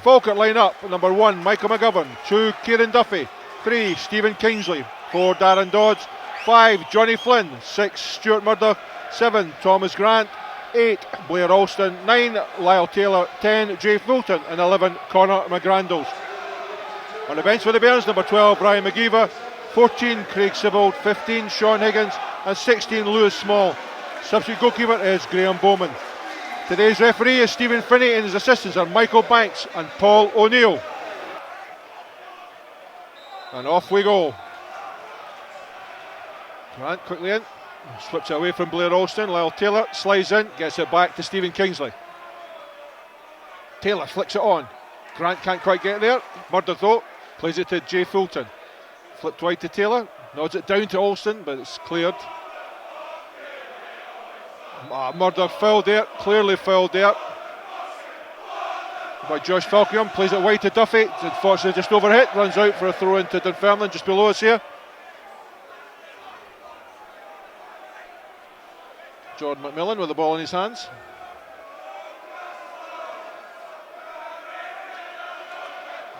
Falkirk line up. Number 1, Michael McGovern. 2, Kieran Duffy. 3, Stephen Kingsley. 4, Darren Dodds. 5, Johnny Flynn. 6, Stuart Murdoch. 7, Thomas Grant. 8, Blair Alston. 9, Lyle Taylor. 10, Jay Fulton. And 11, Connor McGrandles. On the bench for the Bairns, number 12, Ryan McGeever. 14, Craig Sibbald. 15, Sean Higgins. And 16, Lewis Small. Substitute goalkeeper is Graham Bowman. Today's referee is Stephen Finney, and his assistants are Michael Banks and Paul O'Neill. And off we go. Grant quickly in, slips it away from Blair Alston. Lyle Taylor slides in, gets it back to Stephen Kingsley. Taylor flicks it on. Grant can't quite get there. Murdoch though, plays it to Jay Fulton. Flipped wide to Taylor, nods it down to Alston, but it's cleared. Murdoch fouled there, clearly fouled there by Josh Falkirk. Plays it wide to Duffy, it's unfortunately just overhit, runs out for a throw into Dunfermline just below us here. Jordan McMillan with the ball in his hands.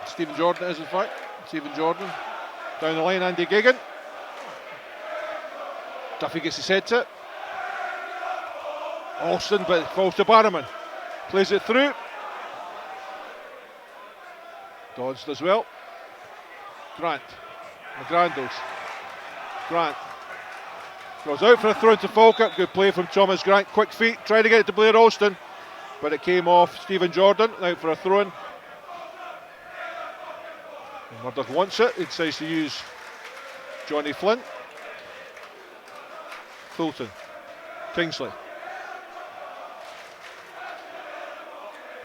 Stephen Jordan is in fact. Stephen Jordan. Down the line, Andy Gagan. Duffy gets his head to it. Alston, but it falls to Barrowman. Plays it through. Dodged as well. Grant. McGrandles. Grant. Goes out for a throw into Falkirk. Good play from Thomas Grant. Quick feet. Tried to get it to Blair Alston, but it came off Stephen Jordan. Out for a throw in. Murdoch wants it. He decides to use Johnny Flynn. Fulton. Kingsley.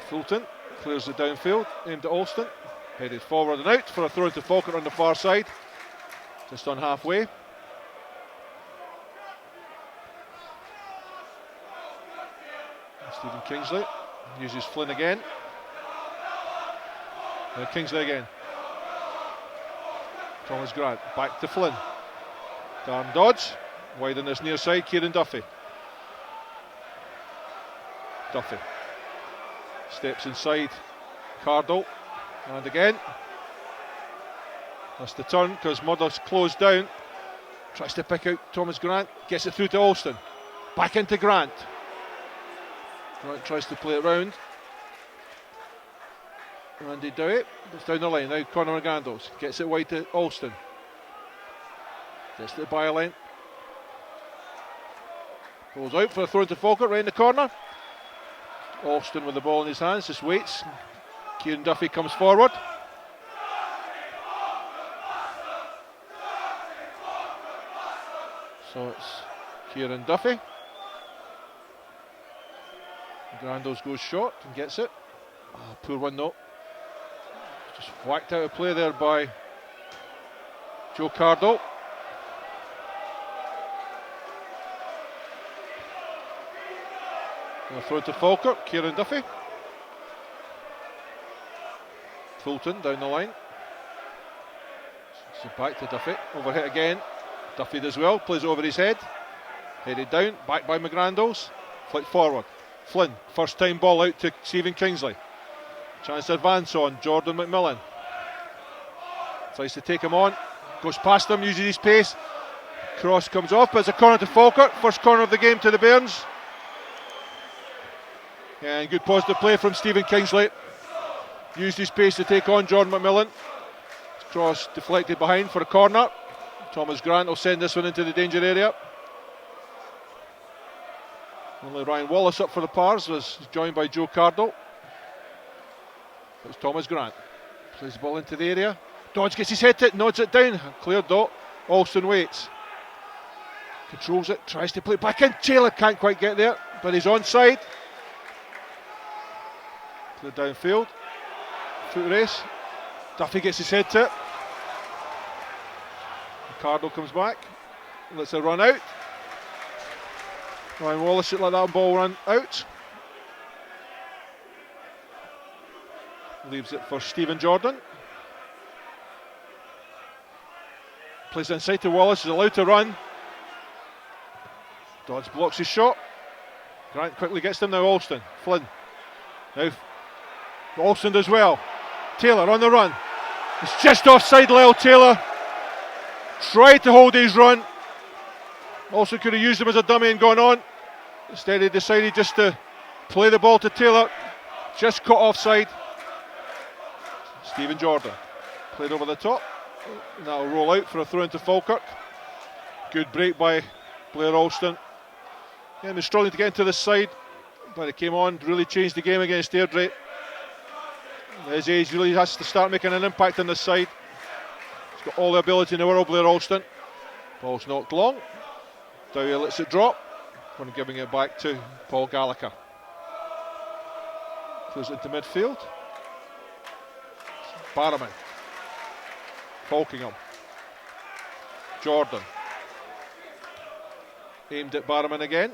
Fulton clears the downfield, aimed at Alston, headed forward and out for a throw to Falkirk on the far side, just on halfway. Stephen Kingsley uses Flynn again. Now Kingsley again. Thomas Grant back to Flynn. Darren Dodds wide on this near side. Kieran Duffy. Duffy steps inside Cardle, and again that's the turn because Murdoch's closed down. Tries to pick out Thomas Grant, gets it through to Alston, back into Grant. Grant tries to play it round. Randy Dowett, it's down the line now. Connor McGrandles gets it wide to Alston, gets to the byline, goes out for a throw into Falkirk right in the corner. Alston with the ball in his hands, just waits. Kieran Duffy comes forward. So it's Kieran Duffy. Grandles goes short and gets it. Oh, poor one though. Just whacked out of play there by Joe Cardle. Throw to Falkirk, Kieran Duffy. Fulton down the line. So back to Duffy, overhit again. Duffy does well, plays over his head. Headed down, back by McGrandles. Flick forward. Flynn, first time ball out to Stephen Kingsley. Chance to advance on Jordan McMillan. Tries to take him on, goes past him, uses his pace. Cross comes off, but it's a corner to Falkirk. First corner of the game to the Bairns. And good positive play from Stephen Kingsley. Used his pace to take on Jordan McMillan. Cross deflected behind for a corner. Thomas Grant will send this one into the danger area. Only Ryan Wallace up for the pars, was joined by Joe Cardle. It's Thomas Grant. Plays the ball into the area. Dodge gets his head to it, nods it down. Cleared though. Alston waits. Controls it, tries to play it back in. Taylor can't quite get there, but he's onside. To the downfield. Foot race. Duffy gets his head to it. Cardle comes back. Lets it run out. Ryan Wallace should let that ball run out. Leaves it for Stephen Jordan. Plays inside to Wallace, is allowed to run. Dodds blocks his shot. Grant quickly gets them now. Alston. Flynn. Now Alston does well. Taylor on the run. It's just offside. Lyle Taylor tried to hold his run. Also could have used him as a dummy and gone on. Instead he decided just to play the ball to Taylor. Just caught offside. Stephen Jordan played over the top. And that'll roll out for a throw into Falkirk. Good break by Blair Alston. Yeah, he was struggling to get into this side, but it came on, really changed the game against Airdrie. At his age, really has to start making an impact on this side. He's got all the ability in the world, Blair Alston. Ball's knocked long. Dowie lets it drop. When giving it back to Paul Gallagher. Throws it into midfield. Barrowman. Falkingham. Jordan. Aimed at Barrowman again.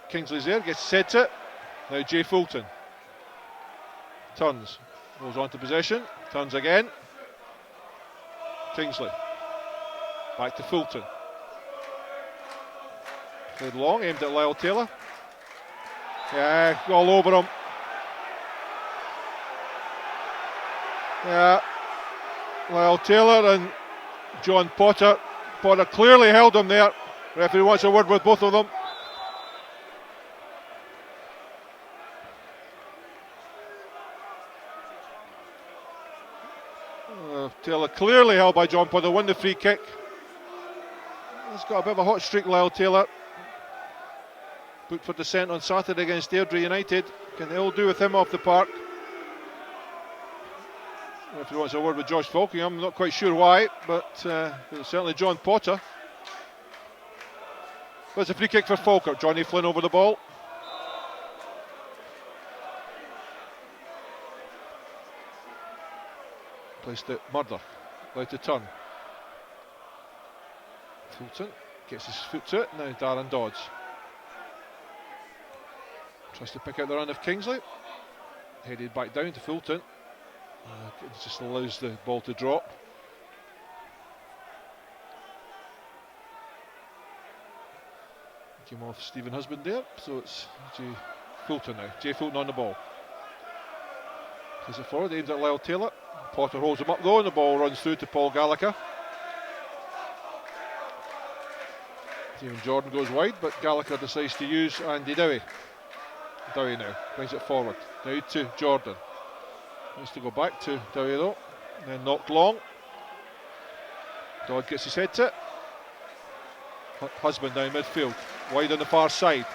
Kingsley's there, gets set to it. Now Jay Fulton. Turns. Goes on to possession. Turns again. Kingsley. Back to Fulton. Played long, aimed at Lyle Taylor. Yeah, all over him. Yeah. Lyle Taylor and John Potter. Potter clearly held him there. Referee wants a word with both of them. Taylor clearly held by John Potter, won the free kick. He's got a bit of a hot streak, Lyle Taylor. Booked for dissent on Saturday against Airdrie United. Can they all do with him off the park? If he wants a word with Josh Falkingham, I'm not quite sure why, but certainly John Potter. But it's a free kick for Falkirk. Johnny Flynn over the ball. Placed it, Murdoch, allowed to turn. Fulton gets his foot to it, now Darren Dodds. Tries to pick out the run of Kingsley. Headed back down to Fulton. It just allows the ball to drop. Came off Stephen Husband there, so it's Jay Fulton now. Jay Fulton on the ball. Plays it forward, aims at Lyle Taylor. Potter holds him up though, and the ball runs through to Paul Gallagher. Stephen Jordan goes wide, but Gallagher decides to use Andy Dowie. Dowie now brings it forward. Now to Jordan. Wants to go back to Dowie though. Then knocked long. Dodd gets his head to it. Husband down midfield. Wide on the far side.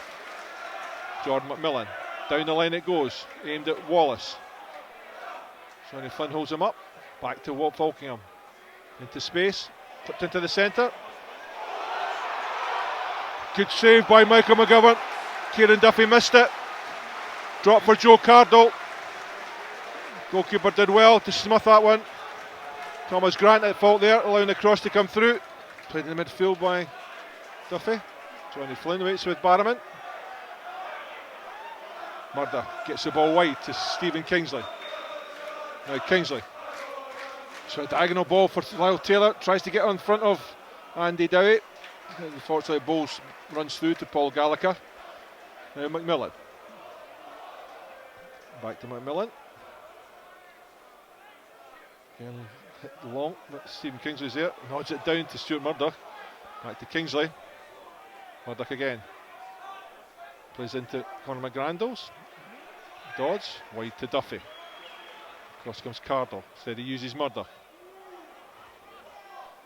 Jordan McMillan. Down the line it goes. Aimed at Wallace. Johnny Flynn holds him up. Back to Walt Falkingham. Into space. Flipped into the centre. Good save by Michael McGovern. Kieran Duffy missed it. Drop for Joe Cardle. Goalkeeper did well to smith that one. Thomas Grant at fault there, allowing the cross to come through. Played in the midfield by Duffy. Johnny Flynn waits with Barrowman. Murder gets the ball wide to Stephen Kingsley. Now Kingsley. So a diagonal ball for Lyle Taylor. Tries to get on front of Andy Dowie. Unfortunately, the ball runs through to Paul Gallagher. Now McMillan. Back to McMillan. Again, hit the long, but Stephen Kingsley's there. Nods it down to Stuart Murdoch. Back to Kingsley. Murdoch again. Plays into Conor McGrandles. Dodds, wide to Duffy. Across comes Cardle. Instead he uses Murdoch.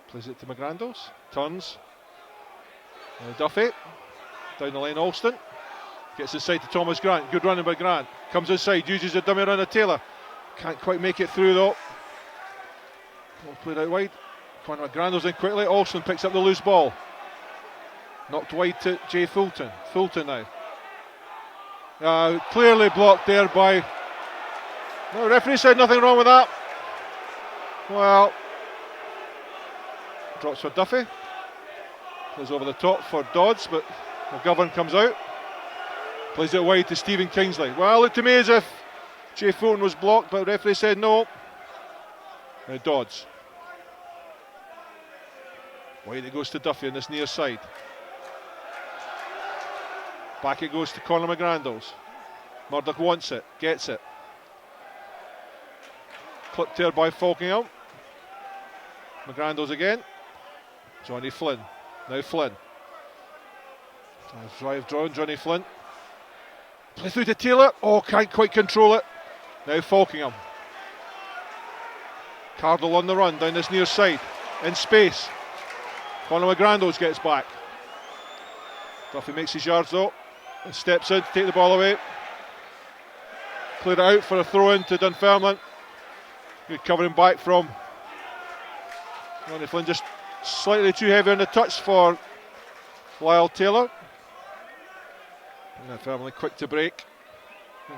Plays it to McGrandles. Turns. Now Duffy. Down the line Alston. Gets inside to Thomas Grant. Good running by Grant. Comes inside, uses the dummy run of Taylor. Can't quite make it through though. Ball played out wide. Conor McGrandles in quickly. Alston picks up the loose ball. Knocked wide to Jay Fulton. Fulton now. Clearly blocked there by... No, the referee said nothing wrong with that. Well, drops for Duffy. Plays over the top for Dodds, but McGovern comes out. Plays it wide to Stephen Kingsley. Well, it looked to me as if Jay Fulton was blocked, but the referee said no. Now Dodds. Wide it goes to Duffy on this near side. Back it goes to Conor McGrandles. Murdoch wants it, gets it. Clipped here by Falkirk. McGrandles again. Johnny Flynn. Now Flynn. Drive drawn, Johnny Flynn. Play through to Taylor. Oh, can't quite control it. Now Falkirk. Cardle on the run down this near side. In space. Conor McGrandles gets back. Duffy makes his yards though. And steps in to take the ball away. Cleared it out for a throw in to Dunfermline. Good covering back from Johnny Flynn, just slightly too heavy on the touch for Lyle Taylor. Dunfermline quick to break.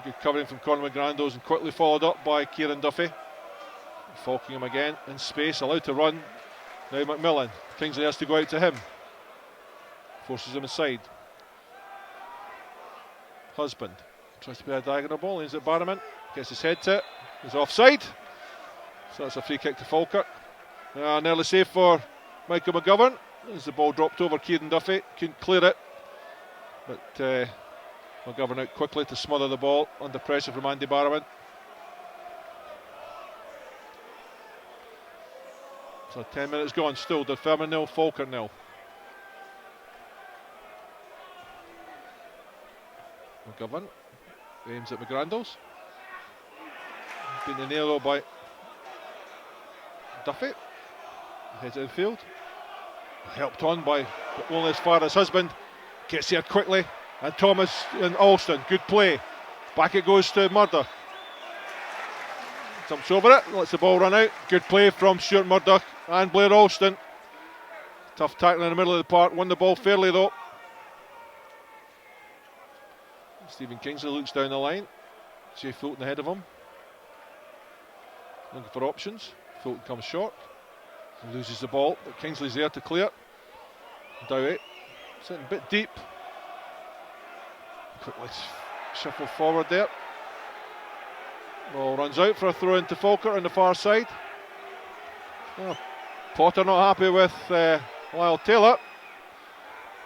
Good covering from Conor McGrandles and quickly followed up by Kieran Duffy. Falkirk again in space, allowed to run. Now McMillan. Kingsley has to go out to him. Forces him aside. Husband tries to play a diagonal ball, aims at Barrowman. Gets his head to it. He's offside. So that's a free kick to Falkirk. An early save for Michael McGovern. As the ball dropped over Kieran Duffy. Couldn't clear it. But McGovern out quickly to smother the ball under pressure from Andy Barrowman. So 10 minutes gone still. Dunfermline 0, Falkirk 0. McGovern aims at McGrandles. Been in the air though by Duffy. Heads infield. Helped on by only as far as Husband. Gets here quickly. And Thomas and Alston. Good play. Back it goes to Murdoch. Jumps over it. Lets the ball run out. Good play from Stuart Murdoch and Blair Alston. Tough tackle in the middle of the park. Won the ball fairly though. Stephen Kingsley looks down the line. Jay Fulton ahead of him. Looking for options. Fulton comes short. He loses the ball, but Kingsley's there to clear. Dowie sitting a bit deep. Quickly shuffle forward there. Ball runs out for a throw into Falkirk on the far side. Oh, Potter not happy with Lyle Taylor.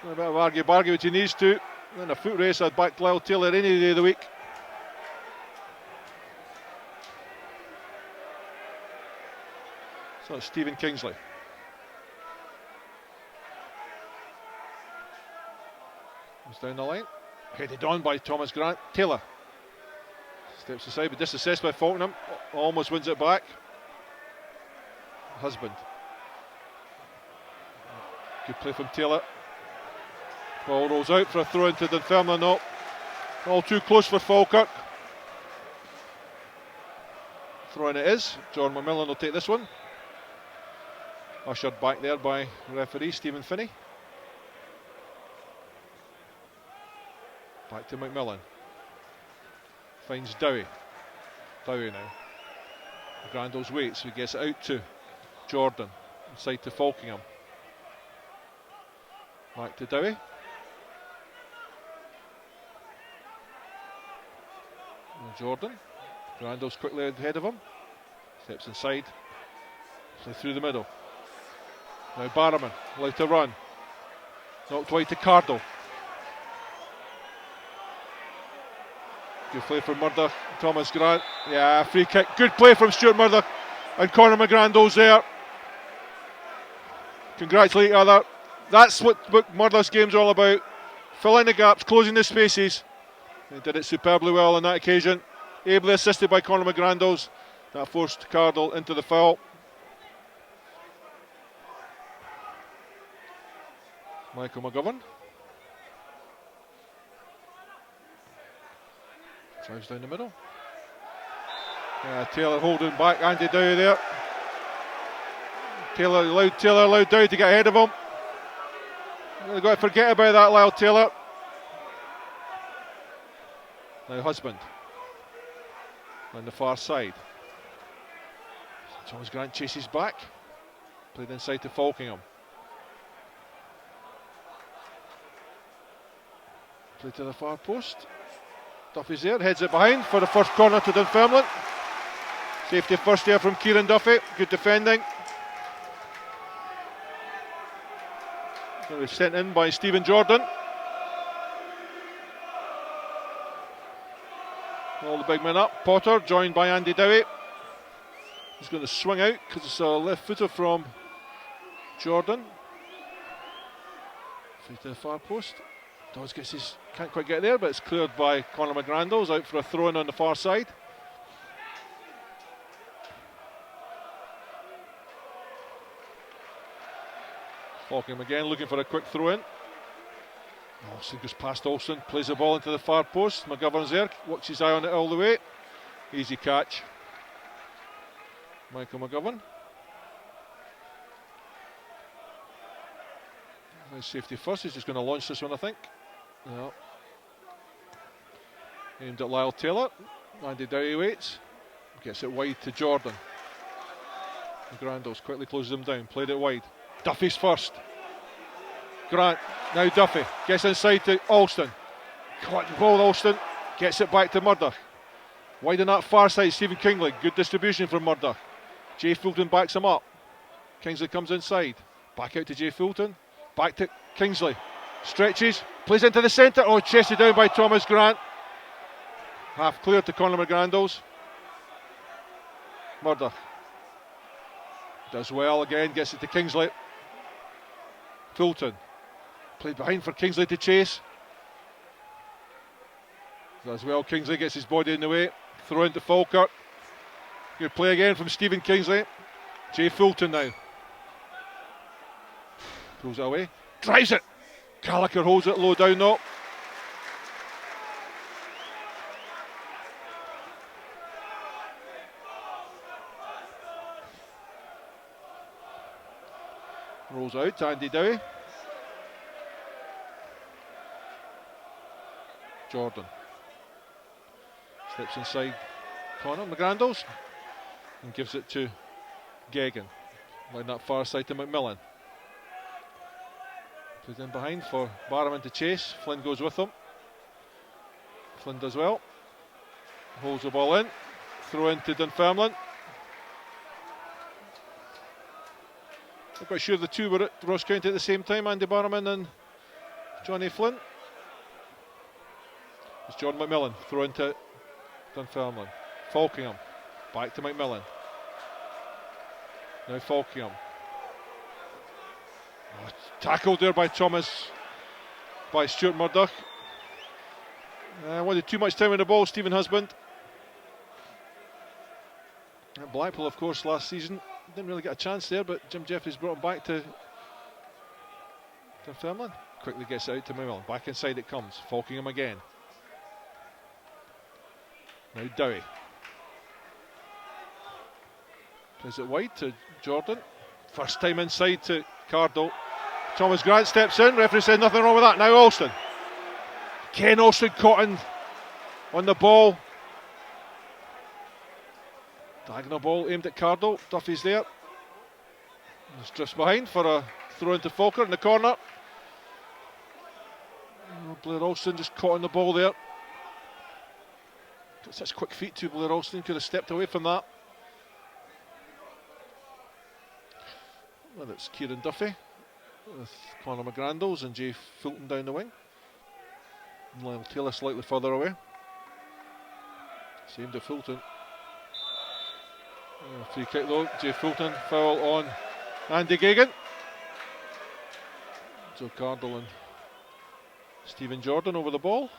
A bit of argue-bargy which he needs to. And a foot race, I'd back Lyle Taylor any day of the week. So it's Stephen Kingsley. Comes down the line. Headed on by Thomas Grant. Taylor steps aside, but disassessed by Falkirk. Almost wins it back. Husband. Good play from Taylor. Ball rolls out for a throw into Dunfermline. No, all too close for Falkirk. Throw in it is. John McMillan will take this one. Ushered back there by referee Stephen Finney. Back to McMillan. Finds Dowie. Dowie now. Grandles waits, so he gets it out to Jordan. Inside to Falkirk. Back to Dowie. Jordan. Grandles quickly ahead of him. Steps inside. Play through the middle. Now Barrowman allowed to run. Knocked wide to Cardle. Good play from Murdoch. Thomas Grant. Yeah, free kick. Good play from Stuart Murdoch. And Conor McGrandles there. Congratulate each other. That's what Murdoch's game's all about. Filling the gaps, closing the spaces. He did it superbly well on that occasion. Ably assisted by Conor McGrandles. That forced Cardle into the foul. Michael McGovern. Drives down the middle. Taylor holding back Andy Dowie there. Taylor allowed Dowie to get ahead of him. They've got to forget about that, Lyle Taylor. Now Husband on the far side. Thomas Grant chases back. Played inside to Falkirk. Play to the far post. Duffy's there, heads it behind for the first corner to Dunfermline. Safety first there from Kieran Duffy. Good defending. It was sent in by Stephen Jordan. All the big men up. Potter joined by Andy Dowie. He's going to swing out because it's a left footer from Jordan. Free to the far post. Dodds can't quite get there, but it's cleared by Conor McGrandles, out for a throw in on the far side. Falkirk again looking for a quick throw in. Olsen goes past Olsen, plays the ball into the far post. McGovern's there, watches his eye on it all the way. Easy catch. Michael McGovern. Nice safety first, he's just going to launch this one, I think. No. Aimed at Lyle Taylor. Andy Dowie waits. Gets it wide to Jordan. McGrandles quickly closes him down, played it wide. Duffy's first. Grant, now Duffy, gets inside to Alston. Caught the ball, Alston, gets it back to Murdoch. Wide on that far side, Stephen Kingsley, good distribution from Murdoch. Jay Fulton backs him up. Kingsley comes inside, back out to Jay Fulton, back to Kingsley. Stretches, plays into the centre, chested down by Thomas Grant. Half clear to Conor McGrandles. Murdoch does well again, gets it to Kingsley. Fulton, played behind for Kingsley to chase. Does well, Kingsley gets his body in the way. Throw into Falkirk. Good play again from Stephen Kingsley. Jay Fulton now. Pulls it away. Drives it. Gallagher holds it low down though. Rolls out to Andy Dowie. Jordan steps inside Conor McGrandles and gives it to Geoghegan. Line that far side to McMillan. Put in behind for Barrowman to chase. Flynn goes with him. Flynn does well. Holds the ball in. Throw into Dunfermline. I'm quite sure the two were at Ross County at the same time, Andy Barrowman and Johnny Flynn. It's John McMillan, throw into Dunfermline. Falkingham, back to McMillan. Now Falkingham. Tackled there by Stuart Murdoch. Wanted too much time with the ball, Stephen Husband. At Blackpool, of course, last season. Didn't really get a chance there, but Jim Jeffries brought him back to Dunfermline. Quickly gets it out to McMillan. Back inside it comes. Falkingham again. Now Dowie. Plays it wide to Jordan. First time inside to Cardo. Thomas Grant steps in. Referee said nothing wrong with that. Now Alston. Ken Alston caught on the ball. Diagonal ball aimed at Cardo. Duffy's there. Just drifts behind for a throw into Falkirk in the corner. Blair Alston just caught on the ball there. Got such quick feet too, Blair Alston. Could have stepped away from that. Well, it's Kieran Duffy with Conor McGrandles and Jay Fulton down the wing. And Lyle Taylor slightly further away. Same to Fulton. Free kick though, Jay Fulton, foul on Andy Geoghegan. Joe Cardle and Stephen Jordan over the ball.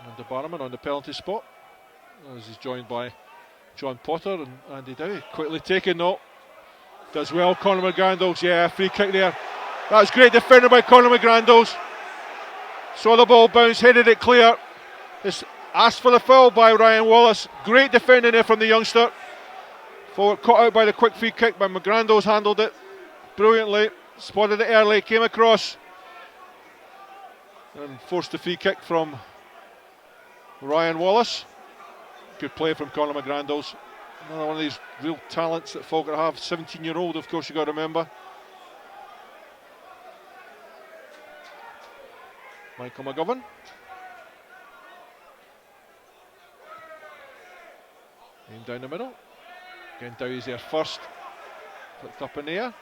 Andy Barrowman on the penalty spot, as he's joined by John Potter and Andy Dowie. Quickly taken though. Does well, Conor McGrandles, yeah, free kick there. That's great defending by Conor McGrandles. Saw the ball bounce, headed it clear. It's asked for the foul by Ryan Wallace. Great defending there from the youngster. Forward caught out by the quick free kick, but McGrandles handled it brilliantly. Spotted it early, came across and forced the free kick from Ryan Wallace. Good play from Conor McGrandles. Another one of these real talents that Falkirk have. 17-year-old, of course, you got to remember. Michael McGovern. Aimed down the middle. Again, Dowie's there first. Flicked up in the air.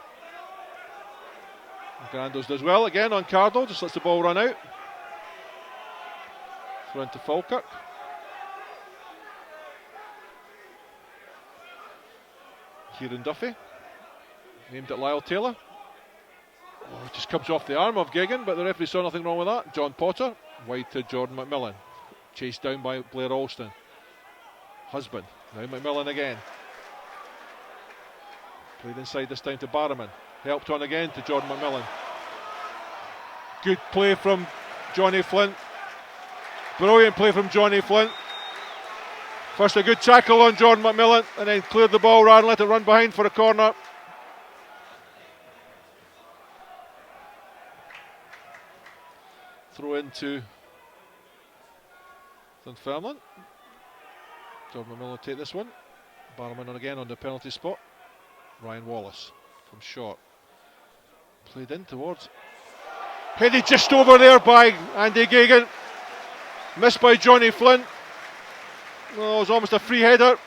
McGrandles does well again on Cardo, just lets the ball run out. Throw into Falkirk. Kieran Duffy. Aimed at Lyle Taylor. Oh, it just comes off the arm of Geoghegan, but the referee saw nothing wrong with that. John Potter. Wide to Jordan McMillan. Chased down by Blair Alston. Husband. Now McMillan again. Played inside this time to Barrowman. Helped on again to Jordan McMillan. Good play from Johnny Flint. Brilliant play from Johnny Flint. First a good tackle on Jordan McMillan and then cleared the ball rather than let it run behind for a corner. Throw into Dunfermline. Jordan McMillan will take this one. Barrowman on again on the penalty spot. Ryan Wallace from short. Played in towards. Headed just over there by Andy Geoghegan. Missed by Johnny Flint. Oh, it was almost a free header.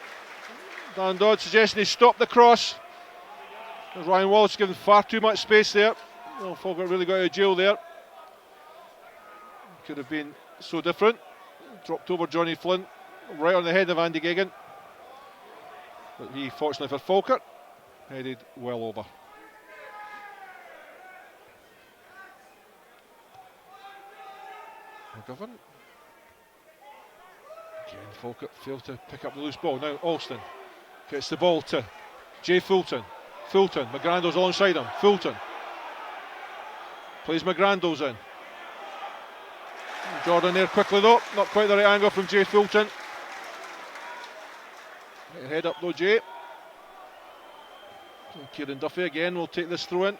Dan Dodd suggesting he stopped the cross. Ryan Wallace given far too much space there. Oh, Falkirk really got out of jail there. Could have been so different. Dropped over Johnny Flint, right on the head of Andy Geoghegan. But he, fortunately for Falkirk, headed well over. McGovern. Again, Falkirk failed to pick up the loose ball. Now Alston gets the ball to Jay Fulton. Fulton, McGrandles alongside him. Fulton plays McGrandles in. Jordan there quickly though, not quite the right angle from Jay Fulton. Head up though, Jay. Kieran Duffy again will take this throw in.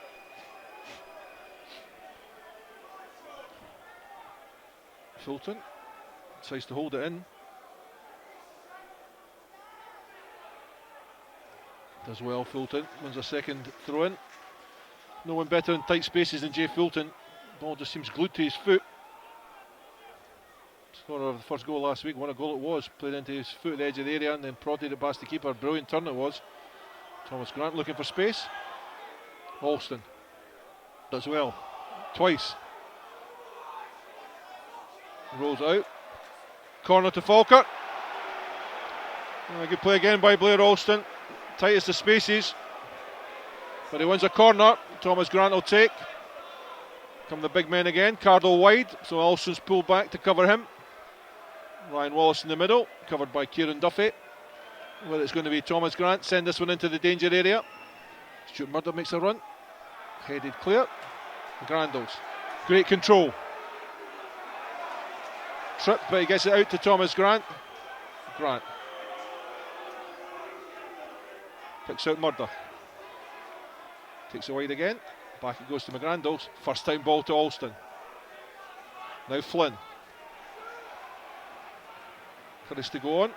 Fulton decides to hold it in. Does well, Fulton wins a second throw in. No one better in tight spaces than Jay Fulton. Ball just seems glued to his foot. Scorer of the first goal last week, what a goal it was. Played into his foot at the edge of the area and then prodded it past the keeper. Brilliant turn it was. Thomas Grant looking for space. Alston does well. Twice. Rolls out. Corner to Falkirk. Good play again by Blair Alston. Tightest of spaces. But he wins a corner. Thomas Grant will take. Come the big men again. Cardle wide. So Alston's pulled back to cover him. Ryan Wallace in the middle. Covered by Kieran Duffy. Whether it's going to be Thomas Grant. Send this one into the danger area. Stuart Murdoch makes a run. Headed clear. Grandles. Great control. Trip, but he gets it out to Thomas Grant. Grant picks out Murdoch. Takes it wide again. Back it goes to McGrandles. First time ball to Alston. Now Flynn. Curtis to go on.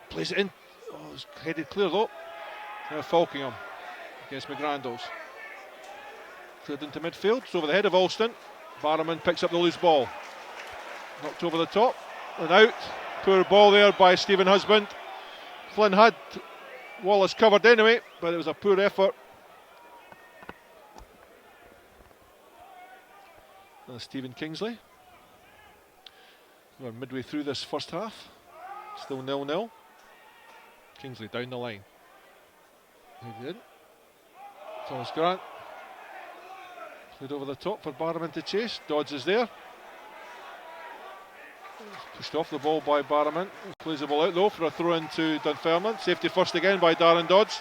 Plays it in. Oh, it's headed clear though. Now Falkingham against McGrandles. Cleared into midfield. It's over the head of Alston. Barrowman picks up the loose ball. Knocked over the top and out. Poor ball there by Stephen Husband. Flynn had Wallace covered anyway, but it was a poor effort. And Stephen Kingsley. We're midway through this first half. Still 0-0. Kingsley down the line. He did. Thomas Grant. Played over the top for Barrowman to chase. Dodds is there. Pushed off the ball by Barrowman. Plays the ball out though for a throw in to Dunfermline. Safety first again by Darren Dodds.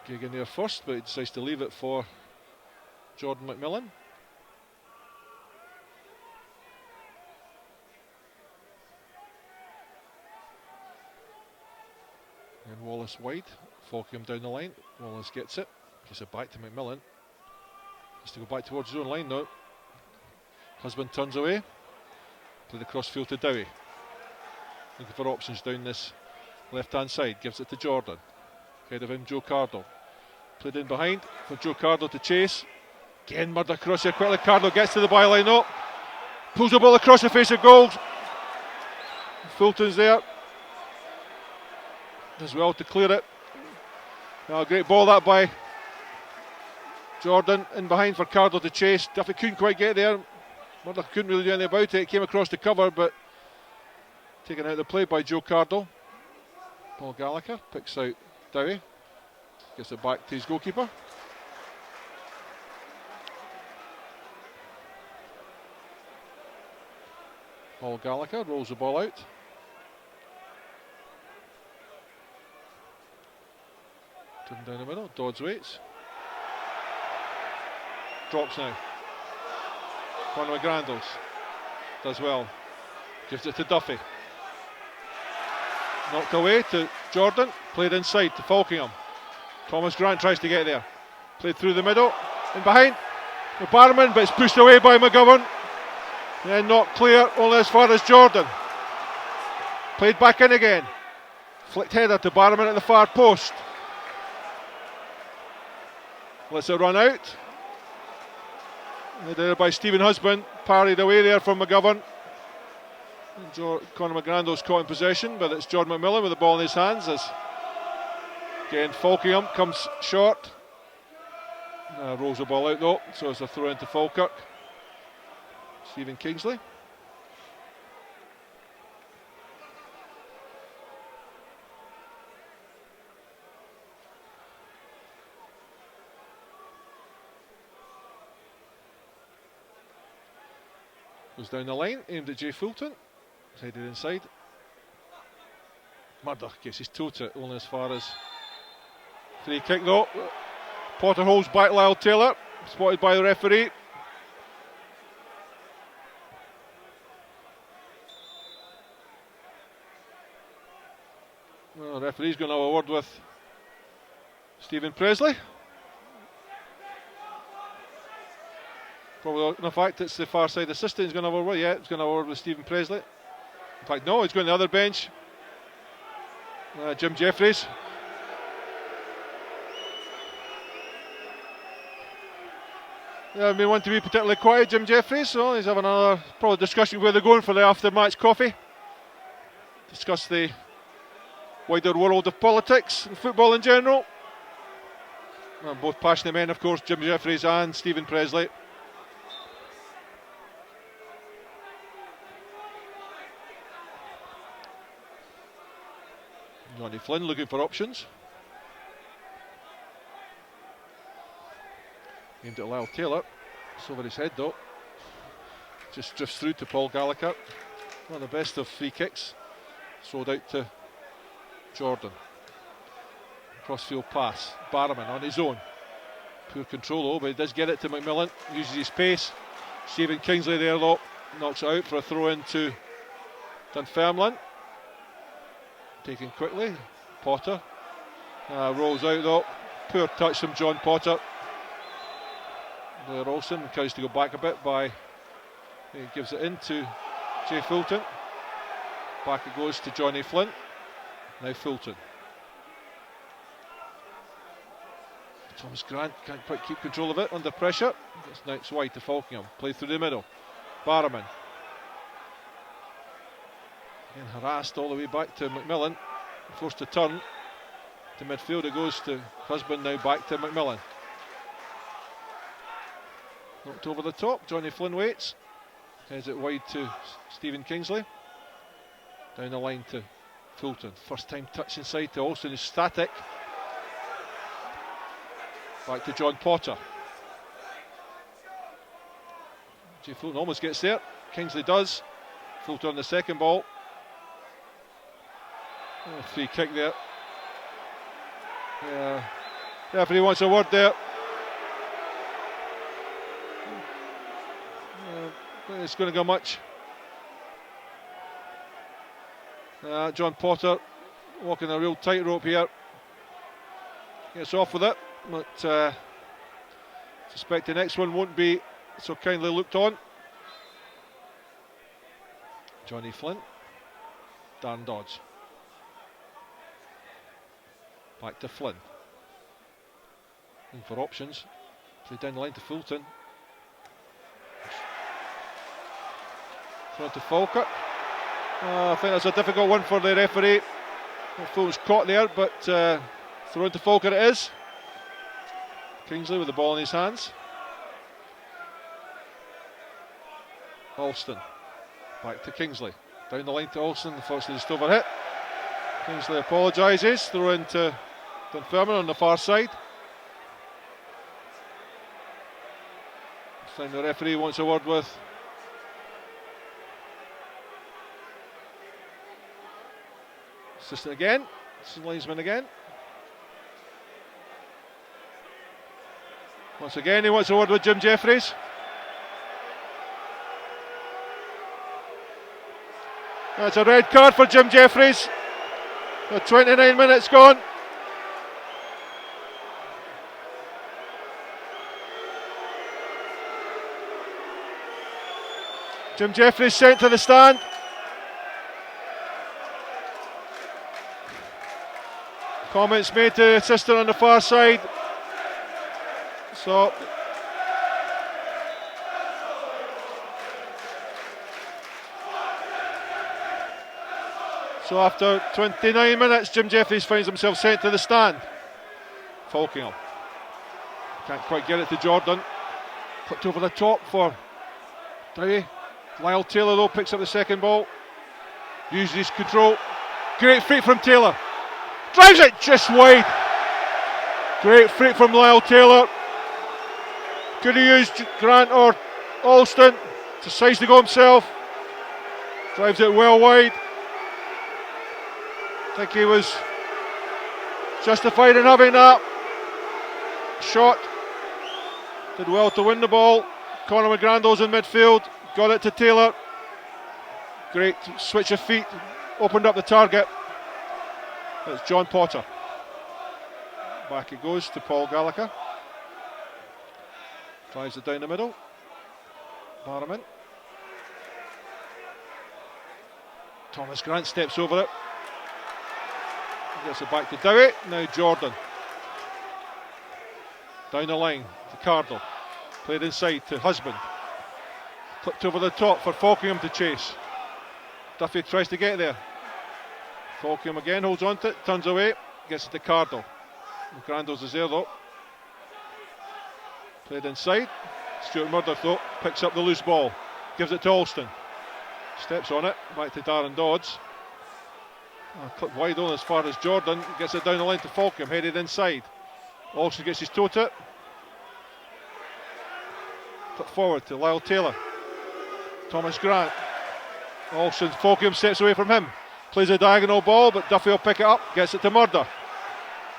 Geoghegan there first, but he decides to leave it for Jordan McMillan. And Wallace wide. Falkingham down the line. Wallace gets it. Gives it back to McMillan. Has to go back towards his own line now. Husband turns away. Play the crossfield to Dowie. Looking for options down this left hand side. Gives it to Jordan. Ahead of him Joe Cardle. Played in behind for Joe Cardle to chase. Again Murdoch across here quickly. Cardle gets to the byline up. Pulls the ball across the face of goal. Fulton's there. Does well to clear it. Now, a great ball that by Jordan in behind for Cardle to chase. Duffy couldn't quite get there. Murdoch couldn't really do anything about it. It came across the cover, but taken out of the play by Joe Cardle. Paul Gallagher picks out Dowie. Gets it back to his goalkeeper. Paul Gallagher rolls the ball out. Turn down the middle. Dodds waits. Drops now. Conor McGrandles does well. Gives it to Duffy. Knocked away to Jordan. Played inside to Falkingham. Thomas Grant tries to get there. Played through the middle. In behind. The Barman, but it's pushed away by McGovern. Then not clear, only as far as Jordan. Played back in again. Flicked header to Barman at the far post. Lets it run out. There by Stephen Husband. Parried away there from McGovern. Conor McGrandle's caught in possession, but it's John McMillan with the ball in his hands. As again, Falkingham comes short. Rolls the ball out though, so it's a throw into Falkirk. Stephen Kingsley. Goes down the line, aimed at Jay Fulton. Headed inside. Murdoch gets his toe to it, only as far as free kick though. Potter holds back Lyle Taylor, spotted by the referee. Well, the referee's going to have a word with Stephen Presley. Probably, in fact, it's the far side assistant who's going to have a word. Yeah, it's going to have a word with Stephen Presley. In fact, no, he's going to the other bench. Jim Jeffries. Yeah, we want to be particularly quiet, Jim Jeffries, so he's having another probably discussion where they're going for the after-match coffee. Discuss the wider world of politics and football in general. Both passionate men, of course, Jim Jeffries and Stephen Presley. Johnny Flynn looking for options. Aimed at Lyle Taylor. It's over his head though. Just drifts through to Paul Gallagher. One of the best of free kicks. Sold out to Jordan. Crossfield pass. Barrowman on his own. Poor control though, but he does get it to McMillan. Uses his pace. Stephen Kingsley there though. Knocks it out for a throw in to Dunfermline. Taken quickly. Potter. Rolls out though. Poor touch from John Potter. Blair Olsen encouraged to go back a bit by he gives it in to Jay Fulton. Back it goes to Johnny Flint. Now Fulton. Thomas Grant can't quite keep control of it under pressure. Now it's wide to Falkingham. Play through the middle. Barrowman. Again harassed all the way back to McMillan. Forced to turn to midfield. It goes to Husband. Now back to McMillan. Knocked over the top. Johnny Flynn waits. Heads it wide to Stephen Kingsley. Down the line to Fulton. First time touch inside to Olsen, who's static. Back to John Potter. Jay Fulton almost gets there. Kingsley does. Fulton on the second ball. Free kick there. Yeah. Referee wants a word there. It's going to go much. John Potter walking a real tightrope here. Gets off with it, but suspect the next one won't be so kindly looked on. Johnny Flint. Dan Dodds. Back to Flynn. Looking for options. Play down the line to Fulton. Throw to Falkirk. I think that's a difficult one for the referee. Fulton's caught there, but thrown to Falkirk it is. Kingsley with the ball in his hands. Alston. Back to Kingsley. Down the line to Alston. Unfortunately, just overhit. Kingsley apologises. Throw into Dunfermline on the far side. This time the referee wants a word with assistant again. Linesman again. Once again, he wants a word with Jim Jeffries. That's a red card for Jim Jeffries. 29 minutes gone. Jim Jeffries sent to the stand. Comments made to the assistant on the far side. So after 29 minutes, Jim Jeffries finds himself sent to the stand. Falkirk can't quite get it to Jordan. Clipped over the top for Dowie. Lyle Taylor though picks up the second ball. Uses his control. Great feet from Taylor. Drives it just wide. Great feet from Lyle Taylor. Could have used Grant or Alston. Decides to go himself. Drives it well wide. I think he was justified in having that shot. Did well to win the ball. Conor McGrandles in midfield. Got it to Taylor. Great switch of feet. Opened up the target. It's John Potter. Back it goes to Paul Gallagher. Drives it down the middle. Barman. Thomas Grant steps over it. Gets it back to Dowie. Now Jordan. Down the line to Cardle. Played inside to Husband. Clipped over the top for Falkingham to chase. Duffy tries to get there. Falkingham again holds on to it, turns away, gets it to Cardle. McGrandles is there though. Played inside. Stuart Murdoch though picks up the loose ball. Gives it to Alston. Steps on it, back to Darren Dodds. Clip wide on as far as Jordan. Gets it down the line to Falkirk, headed inside. Alston gets his toe to it. Clip forward to Lyle Taylor. Thomas Grant. Alston, Falkirk steps away from him. Plays a diagonal ball, but Duffy will pick it up. Gets it to Murdoch.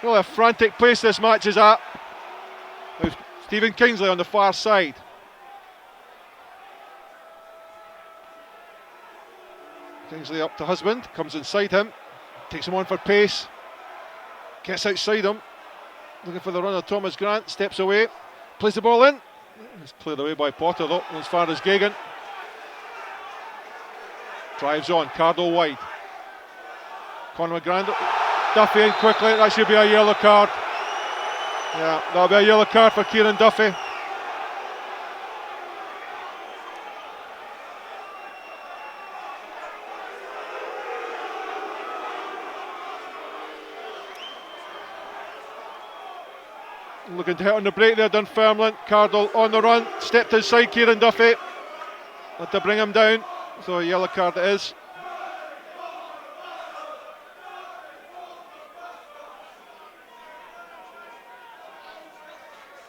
Really a frantic place this match is at. Now Stephen Kingsley on the far side. Kingsley up to Husband. Comes inside him. Takes him on for pace. Gets outside him. Looking for the runner, Thomas Grant. Steps away. Plays the ball in. It's cleared away by Potter though, as far as Gagan. Drives on. Cardle wide. Conor McGrandles. Duffy in quickly. That should be a yellow card. Yeah, that'll be a yellow card for Kieran Duffy. Looking to hit on the break there, Dunfermline. Cardle on the run, stepped inside Kieran Duffy. Had to bring him down, so a yellow card it is.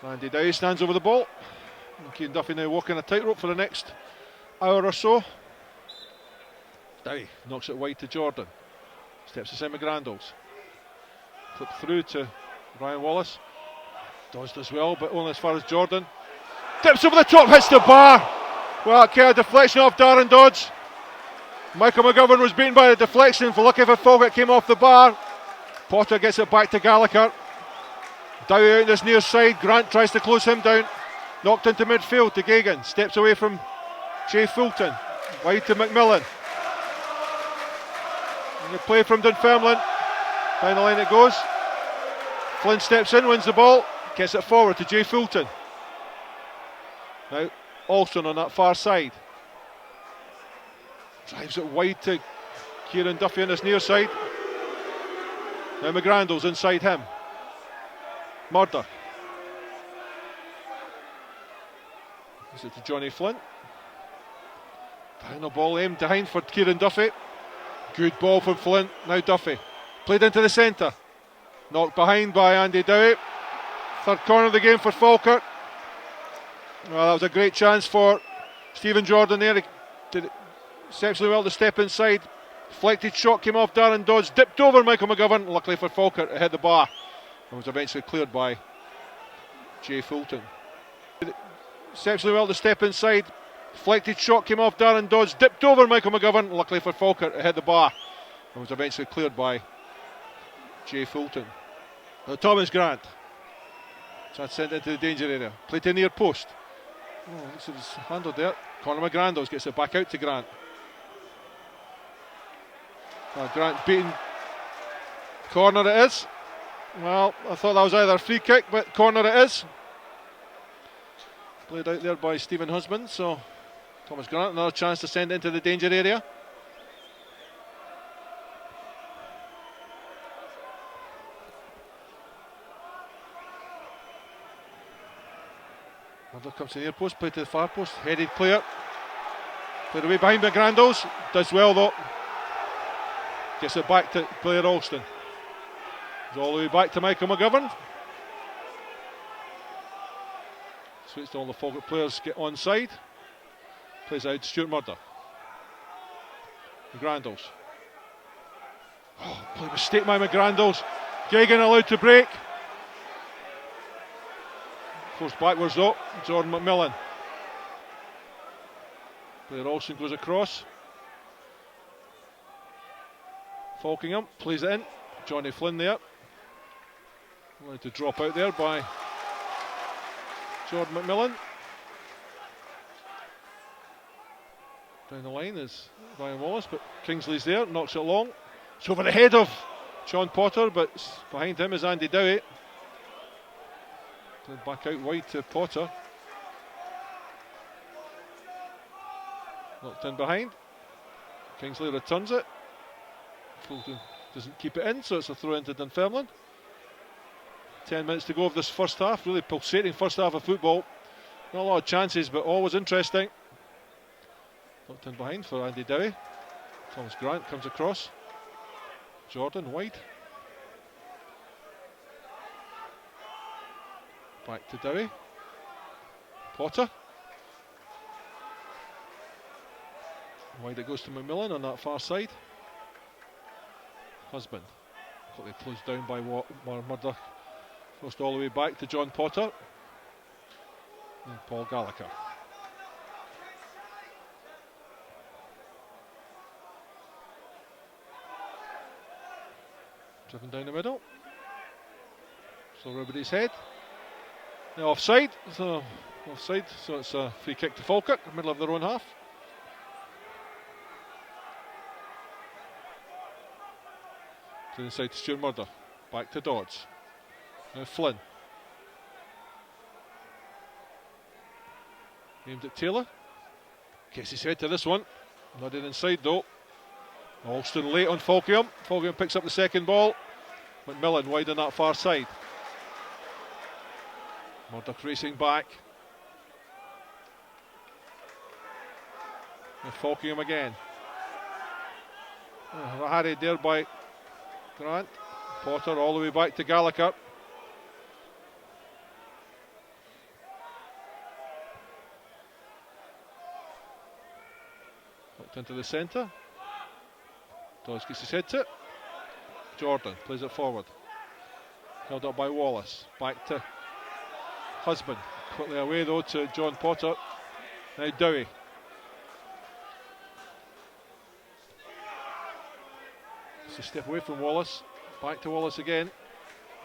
Andy Dowie stands over the ball. And Kieran Duffy now walking a tightrope for the next hour or so. Dowie knocks it wide to Jordan. Steps aside McGrandles. Clip through to Ryan Wallace. Dodds does well, but only as far as Jordan. Tips over the top, hits the bar. Well, it kind of deflection off Darren Dodds. Michael McGovern was beaten by the deflection. For lucky for Falkirk, came off the bar. Potter gets it back to Gallagher. Dowie out this near side. Grant tries to close him down. Knocked into midfield to Gagan. Steps away from Jay Fulton. Wide to McMillan. And the play from Dunfermline. Down the line it goes. Flynn steps in, wins the ball. Gets it forward to Jay Fulton. Now Alston on that far side. Drives it wide to Kieran Duffy on his near side. Now McGrandles inside him. Murdoch. Is it to Johnny Flynn? Down the ball aimed behind for Kieran Duffy. Good ball from Flynn. Now Duffy. Played into the centre. Knocked behind by Andy Dowie. Third corner of the game for Falkirk. Well, that was a great chance for Stephen Jordan there. He did exceptionally well to step inside. Deflected shot came off Darren Dodds. Dipped over Michael McGovern. Luckily for Falkirk, it hit the bar. And was eventually cleared by Jay Fulton. Exceptionally well to step inside. Deflected shot came off Darren Dodds. Dipped over Michael McGovern. Luckily for Falkirk, it hit the bar. And was eventually cleared by Jay Fulton. Thomas Grant. Chance sent into the danger area. Played to near post. Oh, this was handled there. Conor McGrandles gets it back out to Grant. Grant beaten. Corner it is. Well, I thought that was either a free kick, but corner it is. Played out there by Stephen Husband, so Thomas Grant, another chance to send it into the danger area. Murdoch comes to the near post, played to the far post, headed clear. Played away behind McGrandles, does well though. Gets it back to Blair Alston. It's all the way back to Michael McGovern. Switched all the Falkirk players get onside. Plays out Stuart Murdoch. McGrandles. Oh, play mistake by McGrandles. Gagan allowed to break. Forced backwards though. Jordan McMillan. Blair Alston goes across. Falkingham plays it in. Johnny Flynn there. Allowed to drop out there by Jordan McMillan. Down the line is Ryan Wallace, but Kingsley's there, knocks it long. It's over the head of Sean Potter, but behind him is Andy Dowie. Back out wide to Potter. Knocked in behind. Kingsley returns it. Fulton doesn't keep it in, so it's a throw into Dunfermline. 10 minutes to go of this first half. Really pulsating first half of football. Not a lot of chances, but always interesting. Knocked in behind for Andy Dowie. Thomas Grant comes across. Jordan wide. Back to Dowie. Potter. Wide it goes to McMillan on that far side. Husband. Quickly closed down by Murdoch. Forced all the way back to John Potter. And Paul Gallagher. Driven down the middle. So everybody's head. Now offside. So it's a free kick to Falkirk, middle of their own half. To the inside to Stuart Murdoch. Back to Dodds. Now Flynn. Aimed at Taylor. Gets his head to this one. Nodded inside though. Alston late on Falkingham. Falkingham picks up the second ball. McMillan wide on that far side. Murdoch racing back. And Falkingham again. Harried there by Grant. Potter all the way back to Gallagher. Hooked into the centre. Dawes gets his head to it. Jordan plays it forward. Held up by Wallace. Back to Husband. Quickly away though to John Potter. Now Dowie. Just a step away from Wallace. Back to Wallace again.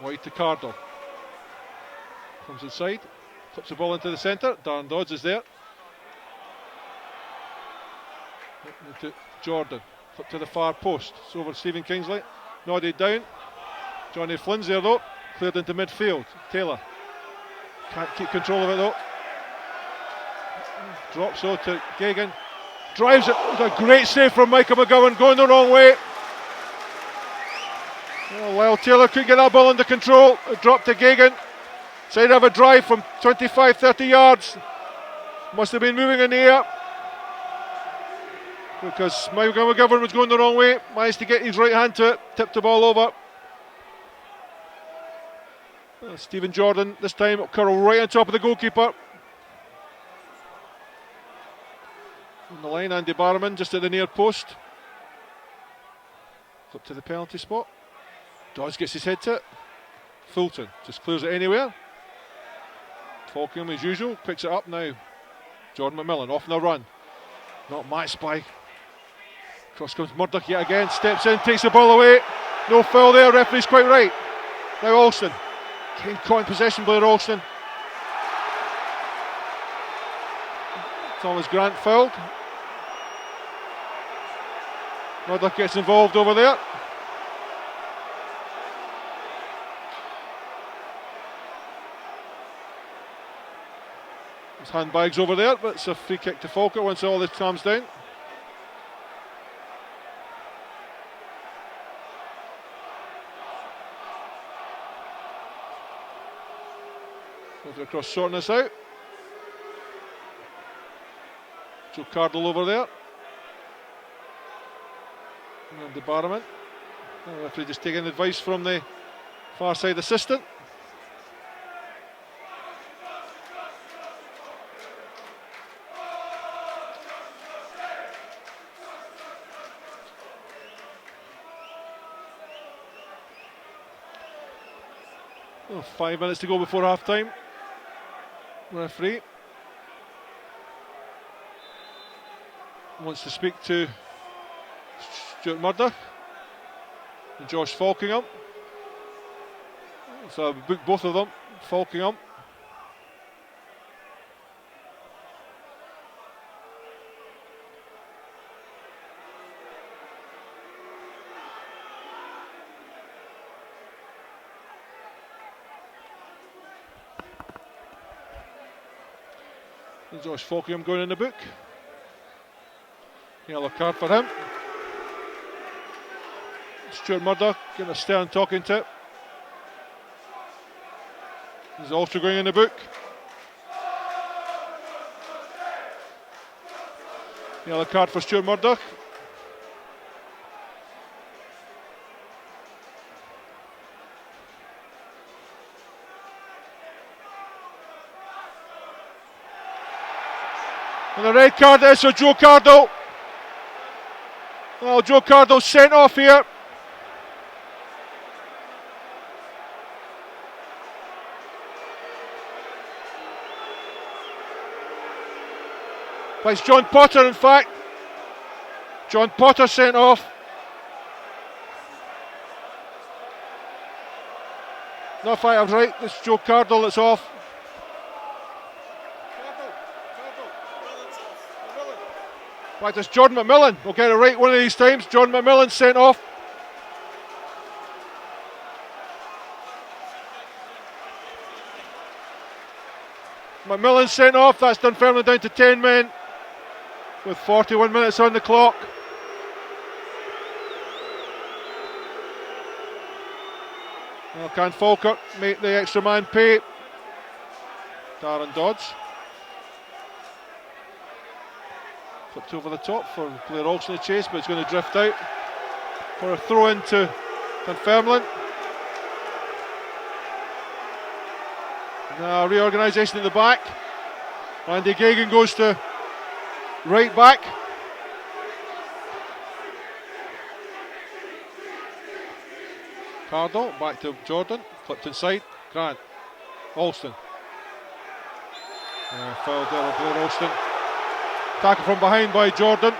Wide to Cardle. Comes inside. Flips the ball into the centre. Darren Dodds is there. To Jordan. Flip to the far post. It's over Stephen Kingsley. Nodded down. Johnny Flynn's there though. Cleared into midfield. Taylor. Can't keep control of it though. Drops though to Gagan. Drives it. It was a great save from Michael McGovern. Going the wrong way. Oh, well, Taylor couldn't get that ball under control. It dropped to Gagan. Side of a drive from 25-30 yards. Must have been moving in the air because Michael McGovern was going the wrong way. Managed to get his right hand to it, tipped the ball over. Stephen Jordan this time curl right on top of the goalkeeper. On the line, Andy Barrowman just at the near post. Up to the penalty spot. Dodds gets his head to it. Fulton just clears it anywhere. Falkirk as usual, picks it up now. Jordan McMillan off on the run. Not matched by. Cross comes Murdoch yet again, steps in, takes the ball away. No foul there, referee's quite right. Now Alston. Came caught in possession, Blair Alston. Thomas Grant fouled. Murdoch gets involved over there. There's handbags over there, but it's a free kick to Falkirk once all this calms down. Over across sorting this out. Joe Cardle over there. And the Barrowman. The referee just taking advice from the far side assistant. Oh, 5 minutes to go before half time. Referee wants to speak to Stuart Murdoch and Josh Falkingham. So I've booked both of them. Falkingham. Josh Falkingham going in the book. Yellow card for him. Stuart Murdoch getting a stern talking to. He's also going in the book. Yellow card for Stuart Murdoch. And the red card is for Joe Cardle. Well, Joe Cardle sent off here. But it's John Potter, in fact. John Potter sent off. No, if I was right, it's Joe Cardle that's off. In fact, it's Jordan McMillan. We'll get it right one of these times. Jordan McMillan sent off. McMillan sent off. That's Dunfermline down to 10 men with 41 minutes on the clock. Well, can Falkirk make the extra man pay? Darren Dodds. Flipped over the top for Blair Alston to chase, but it's going to drift out for a throw into Dunfermline. Now reorganisation at the back. Andy Gagan goes to right back. Cardle back to Jordan, clipped inside. Grant, Alston. Fouled there on Blair Alston. Tackle from behind by Jordan.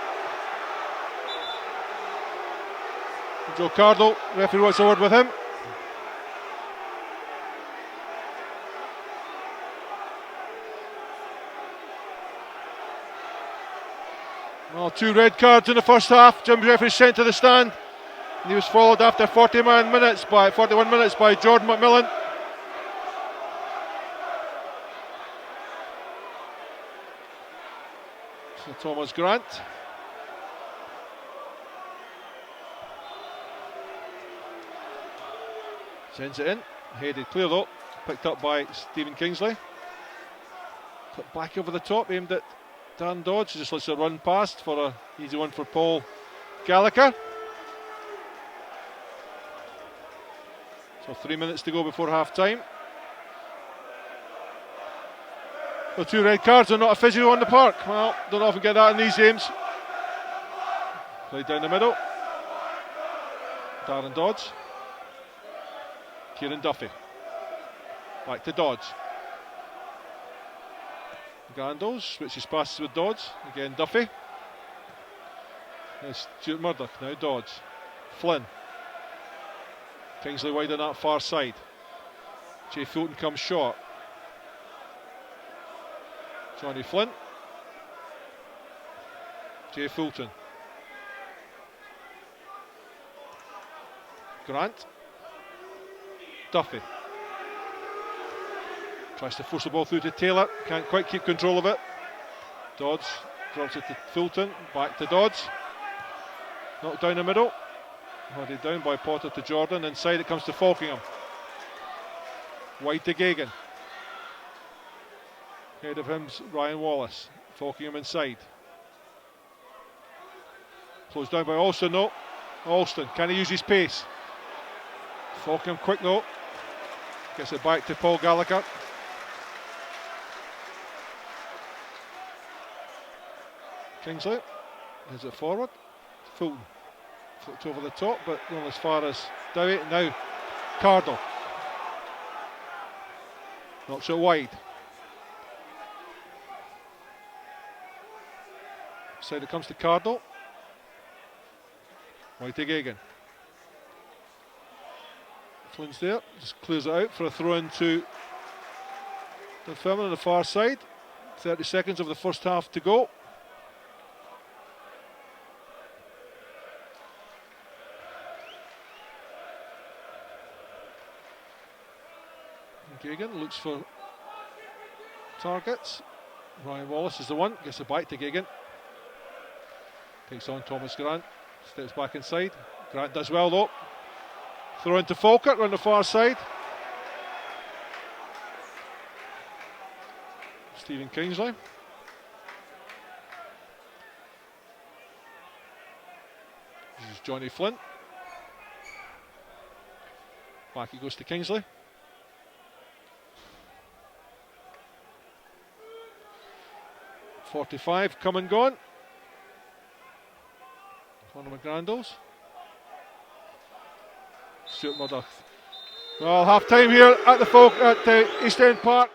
Joe Cardle, referee wants a word with him. Well, 2 red cards in the first half. Jim referee sent to the stand. And he was followed after 41 minutes by Jordan McMillan. So Thomas Grant. Sends it in. Headed clear though. Picked up by Stephen Kingsley. Put back over the top, aimed at Dan Dodds, just lets it run past for an easy one for Paul Gallagher. So 3 minutes to go before half time. The 2 red cards are not a physio on the park. Well, don't often get that in these games. Played down the middle. Darren Dodds. Kieran Duffy. Back to Dodds. Gandles switches passes with Dodds. Again Duffy. There's Stuart Murdoch, now Dodds. Flynn. Kingsley wide on that far side. Jay Fulton comes short. Johnny Flynn. Jay Fulton. Grant. Duffy. Tries to force the ball through to Taylor. Can't quite keep control of it. Dodds drops it to Fulton. Back to Dodds. Knocked down the middle. Headed down by Potter to Jordan. Inside it comes to Falkingham. Wide to Gagan. Ahead of him's Ryan Wallace. Falkingham inside. Closed down by Alston, no. Alston, can he use his pace? Falkingham quick though. Gets it back to Paul Gallagher. Kingsley heads it forward. Fulton flicked over the top, but not as far as Dowie. Now Cardle knocks it wide. Side it comes to Cardle. Wide to Gagan. Flynn's there, just clears it out for a throw into Dunfermline on the far side. 30 seconds of the first half to go. Gagan looks for targets. Ryan Wallace is the one, gets it back to Gagan. Takes on Thomas Grant, steps back inside. Grant does well though. Throw into Falkirk on the far side. Stephen Kingsley. This is Johnny Flynn. Back he goes to Kingsley. .45 come and gone. Conor McGrandles. Stuart Murdoch. Well, half time here at the East End Park.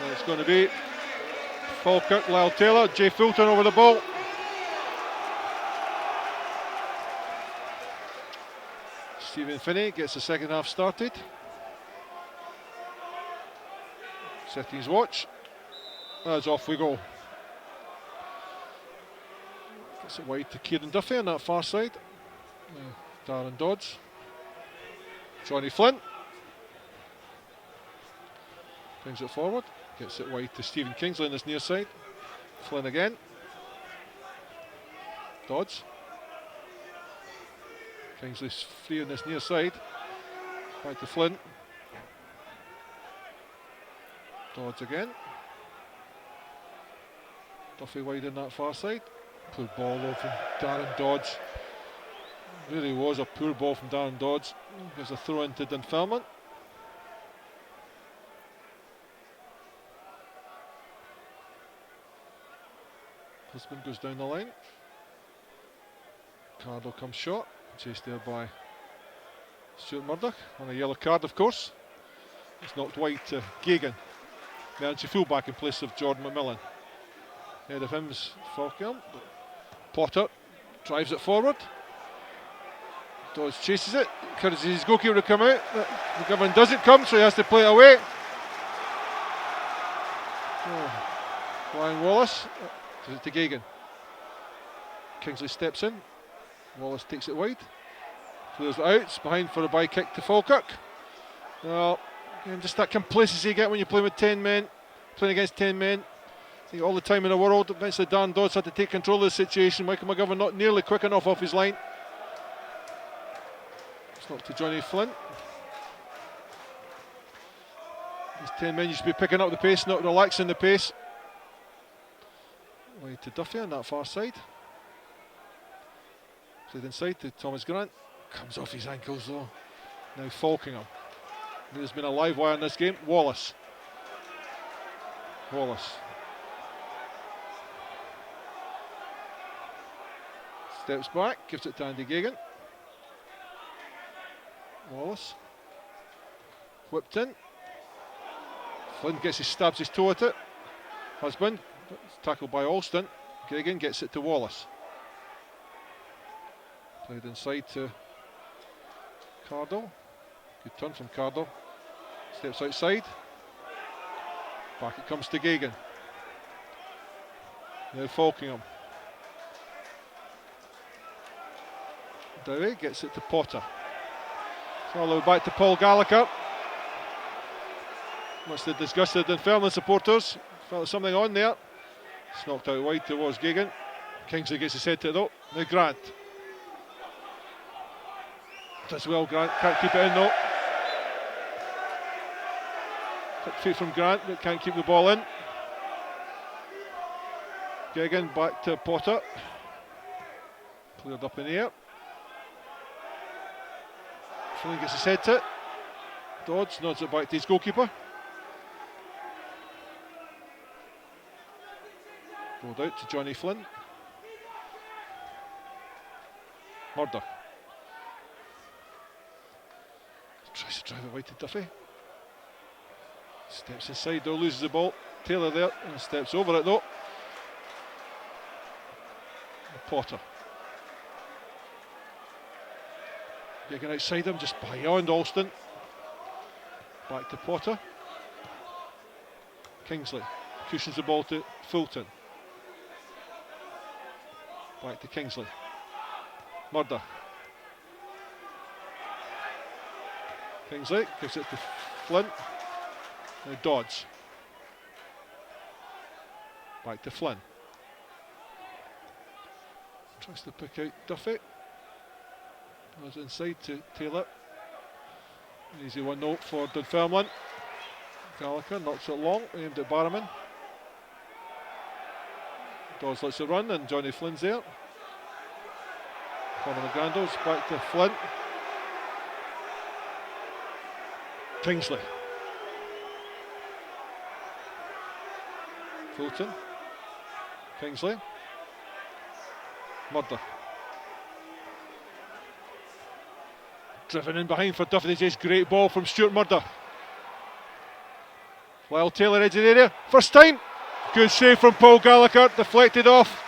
So it's going to be Falkirk, Lyle Taylor, Jay Fulton over the ball. Stephen Finney gets the second half started. Setting his watch. As off we go. Gets it wide to Kieran Duffy on that far side. Darren Dodds. Johnny Flynn. Brings it forward. Gets it wide to Stephen Kingsley on his near side. Flynn again. Dodds. Kingsley's free on this near side. Back to Flynn. Dodds again. Duffy wide on that far side. Poor ball though from Darren Dodds. Really was a poor ball from Darren Dodds. There's a throw into Dunfermline. Husband goes down the line. Cardle comes short. Chased there by Stuart Murdoch on a yellow card, of course. It's knocked wide to Gagan. Emergency fullback in place of Jordan McMillan. Ahead of him is Falkirk. Potter drives it forward. Dodds chases it. Encourages his goalkeeper to come out. McGovern doesn't come, so he has to play it away. Ryan Wallace gives it to Gagan. Kingsley steps in. Wallace takes it wide. Clears it out. It's behind for a by kick to Falkirk. Well, again, just that complacency you get when you're playing with 10 men, playing against 10 men. I think all the time in the world. Eventually Dan Dodds had to take control of the situation. Michael McGovern not nearly quick enough off his line. It's not to Johnny Flynn. These 10 men, you should be picking up the pace, not relaxing the pace. Wide to Duffy on that far side. Played inside to Thomas Grant. Comes off his ankles though. Now Falkingham. There's been a live wire in this game. Wallace. Steps back, gives it to Andy Gagan. Wallace. Whipped in. Flynn stabs his toe at it. Husband. Tackled by Alston. Gagan gets it to Wallace. Played inside to Cardle. Good turn from Cardle. Steps outside. Back it comes to Gagan. Now Falkingham. Dowie gets it to Potter. It's all the way back to Paul Gallagher. Much the disgust of the Dunfermline supporters. Felt something on there. It's knocked out wide towards Gagan. Kingsley gets his head to it though. Now Grant. Does well, Grant. Can't keep it in though. Quick feet from Grant, but can't keep the ball in. Gagan back to Potter. Cleared up in the air. Flynn gets his head to it. Dodds nods it back to his goalkeeper. Rolled out to Johnny Flynn. Murdoch. Tries to drive it wide to Duffy. Steps inside though, loses the ball. Taylor there and steps over it though. Potter. Getting outside him, just beyond Alston. Back to Potter. Kingsley cushions the ball to Fulton. Back to Kingsley. Murdoch. Kingsley gives it to Flynn. Now Dodds. Back to Flynn. Tries to pick out Duffy. Goes inside to Taylor. An easy 1-0 for Dunfermline. Gallagher knocks it long, aimed at Barrowman. Dawes lets it run and Johnny Flynn's there. Conor McGrandles back to Flynn. Kingsley. Fulton. Kingsley. Murdoch. Driven in behind for Duffy. This is great ball from Stuart Murdoch. Lyle Taylor edge of the area. First time. Good save from Paul Gallagher. Deflected off.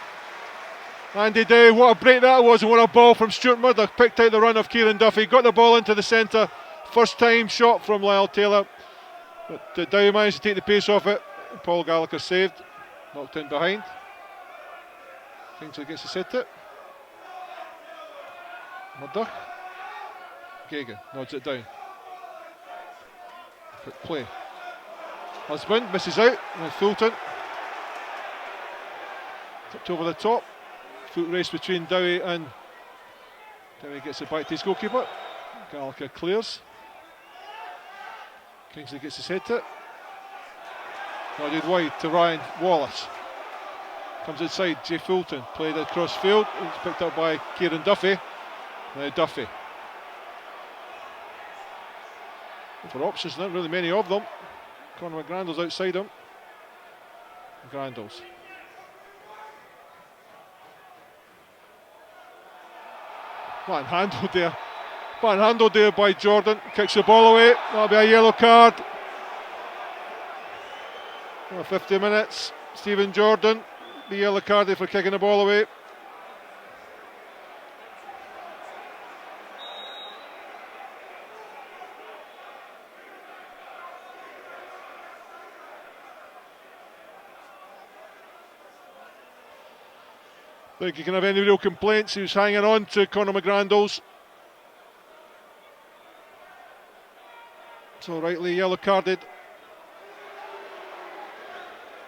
Andy Day. What a break that was, and what a ball from Stuart Murdoch. Picked out the run of Kieran Duffy. Got the ball into the centre. First time shot from Lyle Taylor. But Dow managed to take the pace off it. Paul Gallagher saved. Knocked in behind. Kingsley gets the set it. Murdoch. Gagan nods it down. Quick play. Husband misses out. And Fulton. Tipped over the top. Foot race between Dowie and Dowie gets it back to his goalkeeper. Gallagher clears. Kingsley gets his head to it. Nodded wide to Ryan Wallace. Comes inside, Jay Fulton. Played across field. It's picked up by Kieran Duffy. Now Duffy. For options, not really many of them. Conor McGrandles outside him. McGrandles. Bad handled there. Bad handled there by Jordan. Kicks the ball away. That'll be a yellow card. 50 minutes. Stephen Jordan. The yellow card for kicking the ball away. I think you can have any real complaints. He was hanging on to Conor McGrandles. So rightly yellow carded.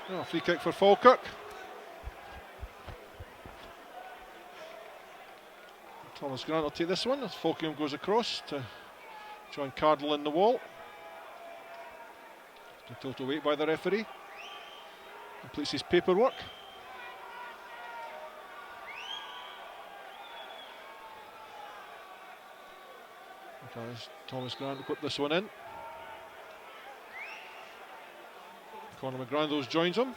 Oh, free kick for Falkirk. Thomas Grant will take this one as Falkirk goes across to join Cardle in the wall. Total weight by the referee. Completes his paperwork. Thomas Grant put this one in. Conor McGrandles joins him.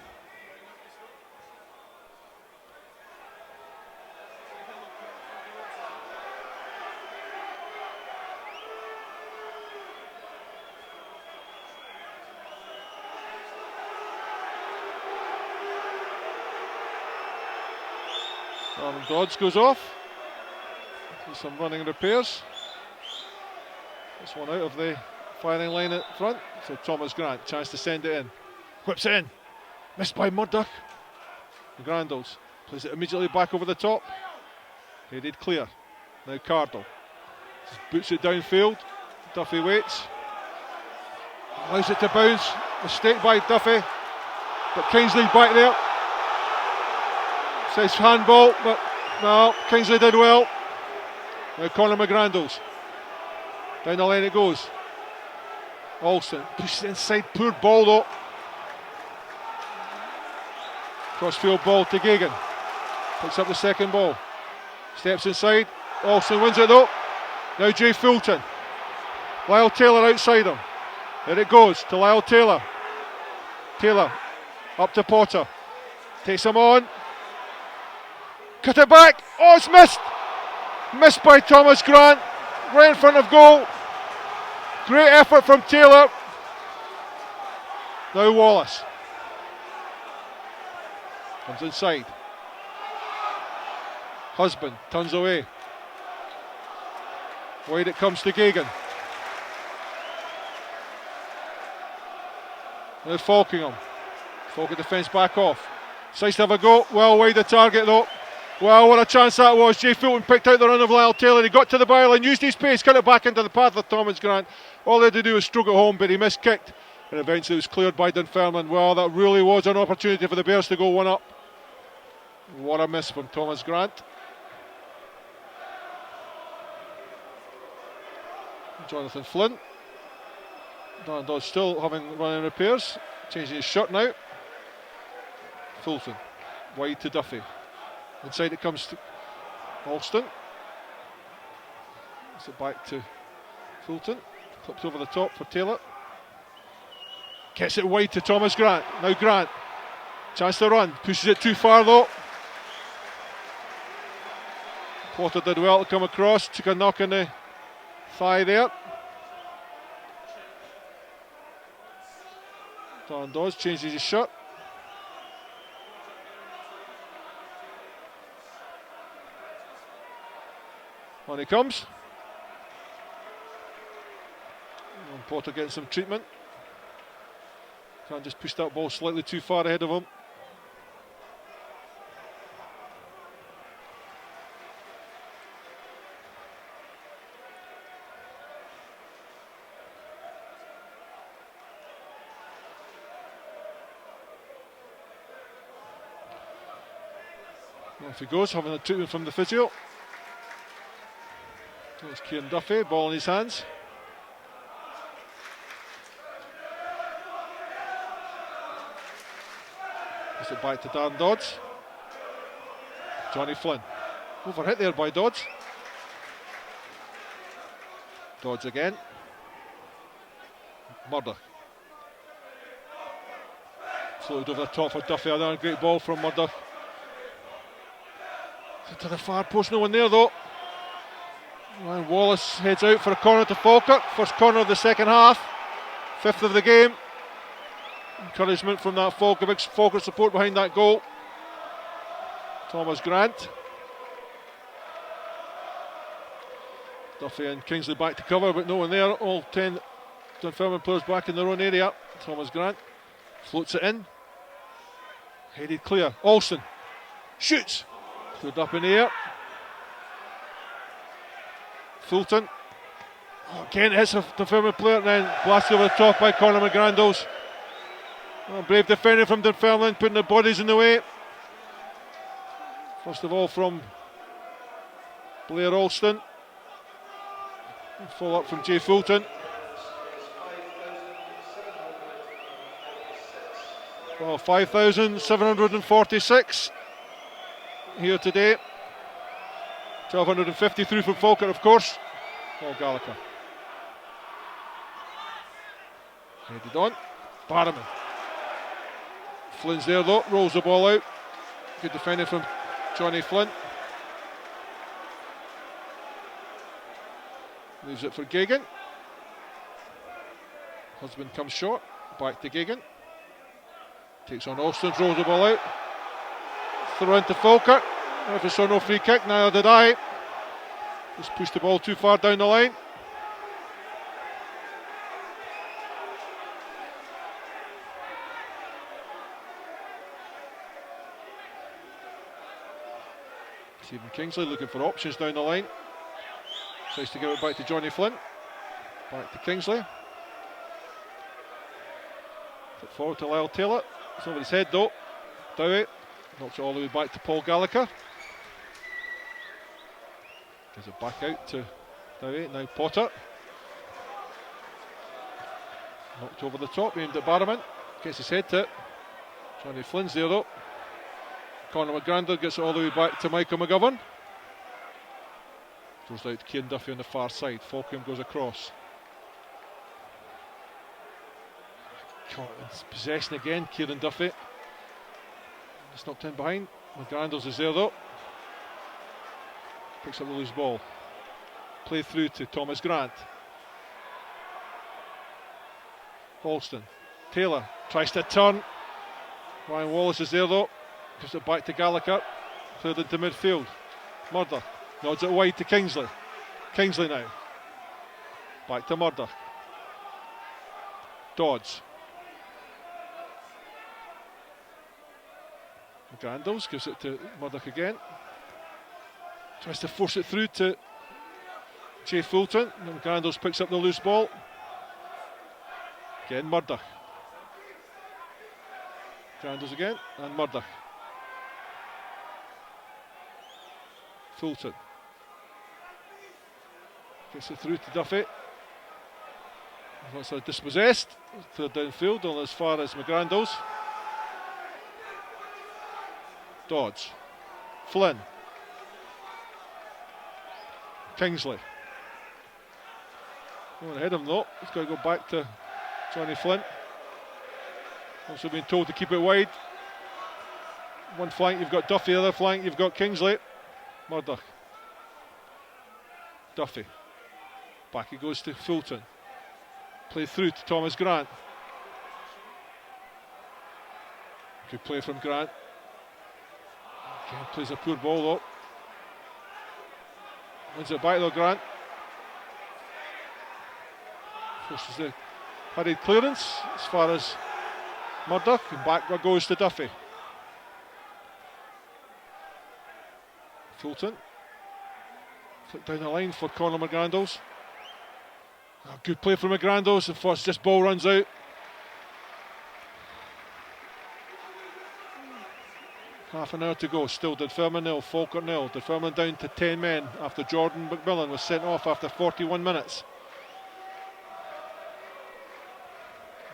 Dodds goes off. Some running repairs. This one out of the firing line at front. So Thomas Grant, chance to send it in. Whips it in. Missed by Murdoch. McGrandles plays it immediately back over the top. Headed clear. Now Cardle. Just boots it downfield. Duffy waits. Allows it to bounce. Mistake by Duffy. But Kingsley back there. Says handball, but no, Kingsley did well. Now Conor McGrandles. Down the line it goes. Alston pushes it inside, poor ball though. Crossfield ball to Gagan. Picks up the second ball. Steps inside. Alston wins it though. Now Jay Fulton. Lyle Taylor outside him. There it goes to Lyle Taylor. Taylor up to Potter. Takes him on. Cut it back. Oh, it's missed. Missed by Thomas Grant. Right in front of goal. Great effort from Taylor. Now Wallace. Comes inside. Husband turns away. Wide it comes to Gagan. Now Falkingham. Falk defence back off. Decides to have a go. Well wide the target though. Well, what a chance that was. Jay Fulton picked out the run of Lyle Taylor. He got to the byline, used his pace, cut it back into the path of Thomas Grant. All they had to do was stroke it home, but he miskicked. And eventually it was cleared by Dunfermline. Well, that really was an opportunity for the Bears to go one up. What a miss from Thomas Grant. Jonathan Flynn. Dan Dodds still having running repairs. Changing his shirt now. Fulton. Wide to Duffy. Inside it comes to Alston. It's it back to Fulton. Clipped over the top for Taylor. Gets it wide to Thomas Grant. Now Grant. Chance to run. Pushes it too far though. Potter did well to come across. Took a knock on the thigh there. Darren Dodds changes his shirt. On he comes. And Potter getting some treatment. Can't just push that ball slightly too far ahead of him. Off he goes, having a treatment from the physio. There's Kieran Duffy, ball in his hands. Puts it back to Darren Dodds. Johnny Flynn. Overhit there by Dodds. Dodds again. Murdoch. Floated over the top for Duffy. Another great ball from Murdoch. To the far post, no one there though. Ryan Wallace heads out for a corner to Falkirk. First corner of the second half. Fifth of the game. Encouragement from that Falkirk support behind that goal. Thomas Grant. Duffy and Kingsley back to cover, but no one there. All 10 Dunfermline players back in their own area. Thomas Grant floats it in. Headed clear. Alston shoots. Cleared up in the air. Fulton. Oh, again hits a Dunfermline player and then blasted over the top by Conor McGrandles. Oh, brave defender from Dunfermline, putting their bodies in the way. First of all from Blair Alston. Follow up from Jay Fulton. Well, 5,746 here today. 1,250 through from Falkirk, of course. Paul Gallagher. Headed on. Barrowman. Flynn's there though, rolls the ball out. Good defending from Johnny Flynn. Leaves it for Gagan. Husband comes short. Back to Gagan. Takes on Austin, rolls the ball out. Throw into Falkirk. If I saw no free kick, neither did I. Just pushed the ball too far down the line. Stephen Kingsley looking for options down the line. Tries to give it back to Johnny Flynn. Back to Kingsley. Put forward to Lyle Taylor. It's over his head though. Dowie knocks it all the way back to Paul Gallagher. Gives it back out to Dowie. Now Potter. Knocked over the top, aimed at Barrowman. Gets his head to it. Johnny Flynn's there though. Conor McGrandle gets it all the way back to Michael McGovern. Goes out to Kieran Duffy on the far side. Falkirk goes across. It's possession again, Kieran Duffy. Just knocked in behind. McGrandles is there though. Picks up the loose ball. Play through to Thomas Grant. Alston. Taylor tries to turn. Ryan Wallace is there though. Gives it back to Gallagher. Cleared into midfield. Murdoch nods it wide to Kingsley. Kingsley now. Back to Murdoch. Dodds. McGrandles gives it to Murdoch again. Tries to force it through to Jay Fulton. McGrandles picks up the loose ball. Again Murdoch. McGrandles again and Murdoch. Fulton. Gets it through to Duffy. Once they're dispossessed to the downfield, only as far as McGrandles. Dodds. Flynn. Kingsley. Going ahead of him though. He's got to go back to Johnny Flynn. Also been told to keep it wide. One flank you've got Duffy, the other flank you've got Kingsley. Murdoch. Duffy. Back he goes to Fulton. Play through to Thomas Grant. Good play from Grant. Again, plays a poor ball though. Wins it back though, Grant. Forces the hurried clearance as far as Murdoch, and back goes to Duffy. Fulton. Flick down the line for Conor McGrandles. Good play from McGrandles, and first this ball runs out. Half an hour to go, still Dunfermline 0, Falkirk 0. Dunfermline down to 10 men after Jordan McMillan was sent off after 41 minutes.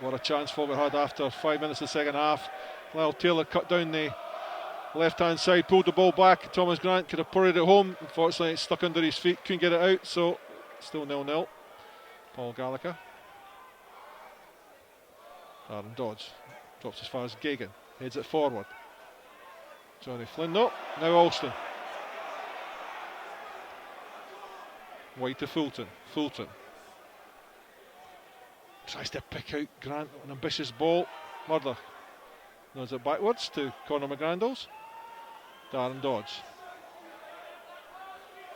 What a chance Falkirk had after 5 minutes of the second half. Lyle Taylor cut down the left hand side, pulled the ball back. Thomas Grant could have poured it home. Unfortunately it stuck under his feet, couldn't get it out, so still 0-0. Paul Gallagher. Aaron Dodds drops as far as Gagan, heads it forward. Johnny Flynn, no, now Alston. Wide to Fulton. Fulton tries to pick out Grant, an ambitious ball. Murdoch nods it backwards to Conor McGrandles. Darren Dodds.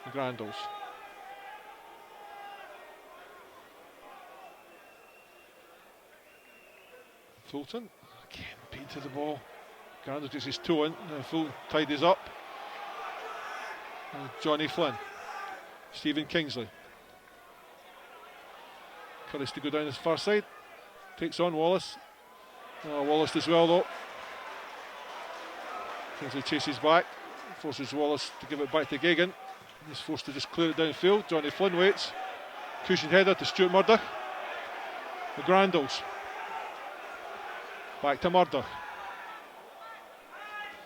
McGrandles. Fulton again beat to the ball. McGrandles gets his toe in, and Fulton tidies up. And Johnny Flynn. Stephen Kingsley. Curtis to go down his far side. Takes on Wallace. Wallace as well though. Kingsley chases back. Forces Wallace to give it back to Gagan. He's forced to just clear it downfield. Johnny Flynn waits. Cushion header to Stuart Murdoch. McGrandles. Back to Murdoch.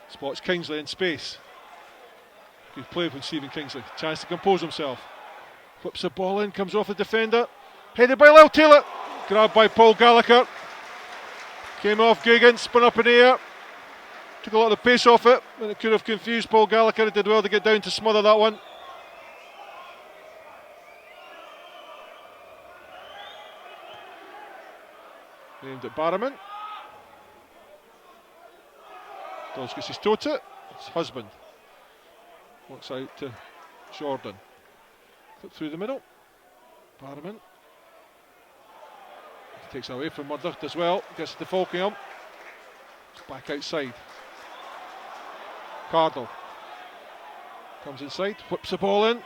Spots Kingsley in space. Good play from Stephen Kingsley. Chance to compose himself. Whips the ball in, comes off the defender. Headed by Lyle Taylor. Grabbed by Paul Gallagher. Came off Gagan, spun up in the air. Took a lot of the pace off it, and it could have confused Paul Gallagher. He did well to get down to smother that one. Aimed at Barrowman. Dodds gets his toe to it. His husband walks out to Jordan. Clip through the middle. Barrowman takes it away from Murdoch as well. Gets it to Falkirk. Back outside. Cardle comes inside, whips the ball in.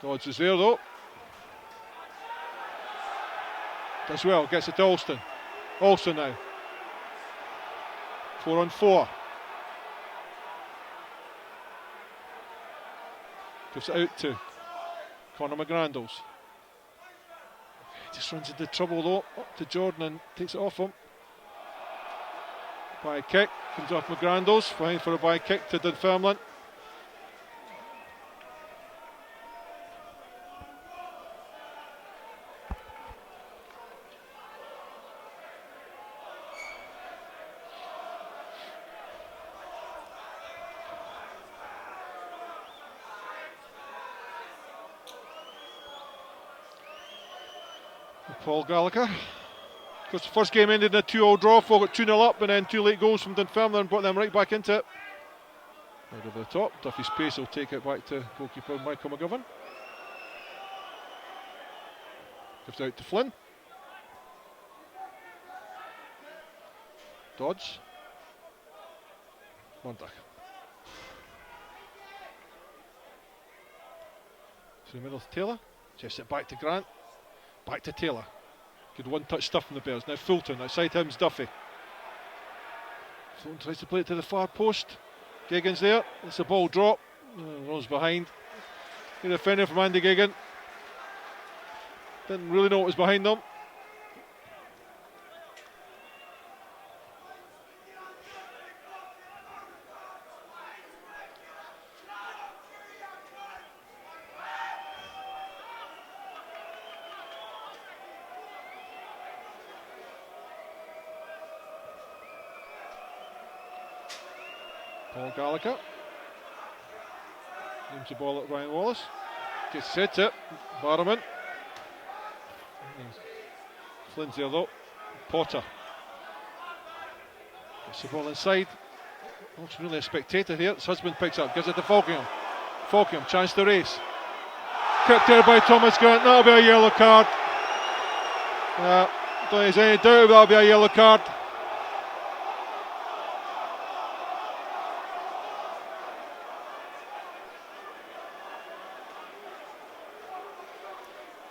Dodds is there though. Does well, gets it to Alston. Alston now. 4-on-4. Gives it out to Conor McGrandles. Just runs into trouble though, up to Jordan and takes it off him. By kick, comes off McGrandles, flying for a by kick to Dunfermline. Paul Gallagher. Of course, the first game ended in a 2-2 draw. Folk got 2-0 up, and then 2 late goals from Dunfermline brought them right back into it. Right over the top. Duffy's pace will take it back to goalkeeper Michael McGovern. Gives it out to Flynn. Dodds. Murdoch. Through the middle to Taylor. Chests it back to Grant. Back to Taylor. Good one-touch stuff from the Bears. Now Fulton, outside him's Duffy. Fulton tries to play it to the far post. Gagan's there. It's a ball drop. Rolls behind. Good defender from Andy Gagan. Didn't really know what was behind them. Paul Gallagher aims the ball at Ryan Wallace. Just sets it. Barrowman. Flynn's there though. Potter. Puts the ball inside. Looks really a spectator here. His husband picks up, gives it to Falkirk. Falkirk, chance to race. Kept there by Thomas Grant. That'll be a yellow card. Don't think there's any doubt that'll be a yellow card.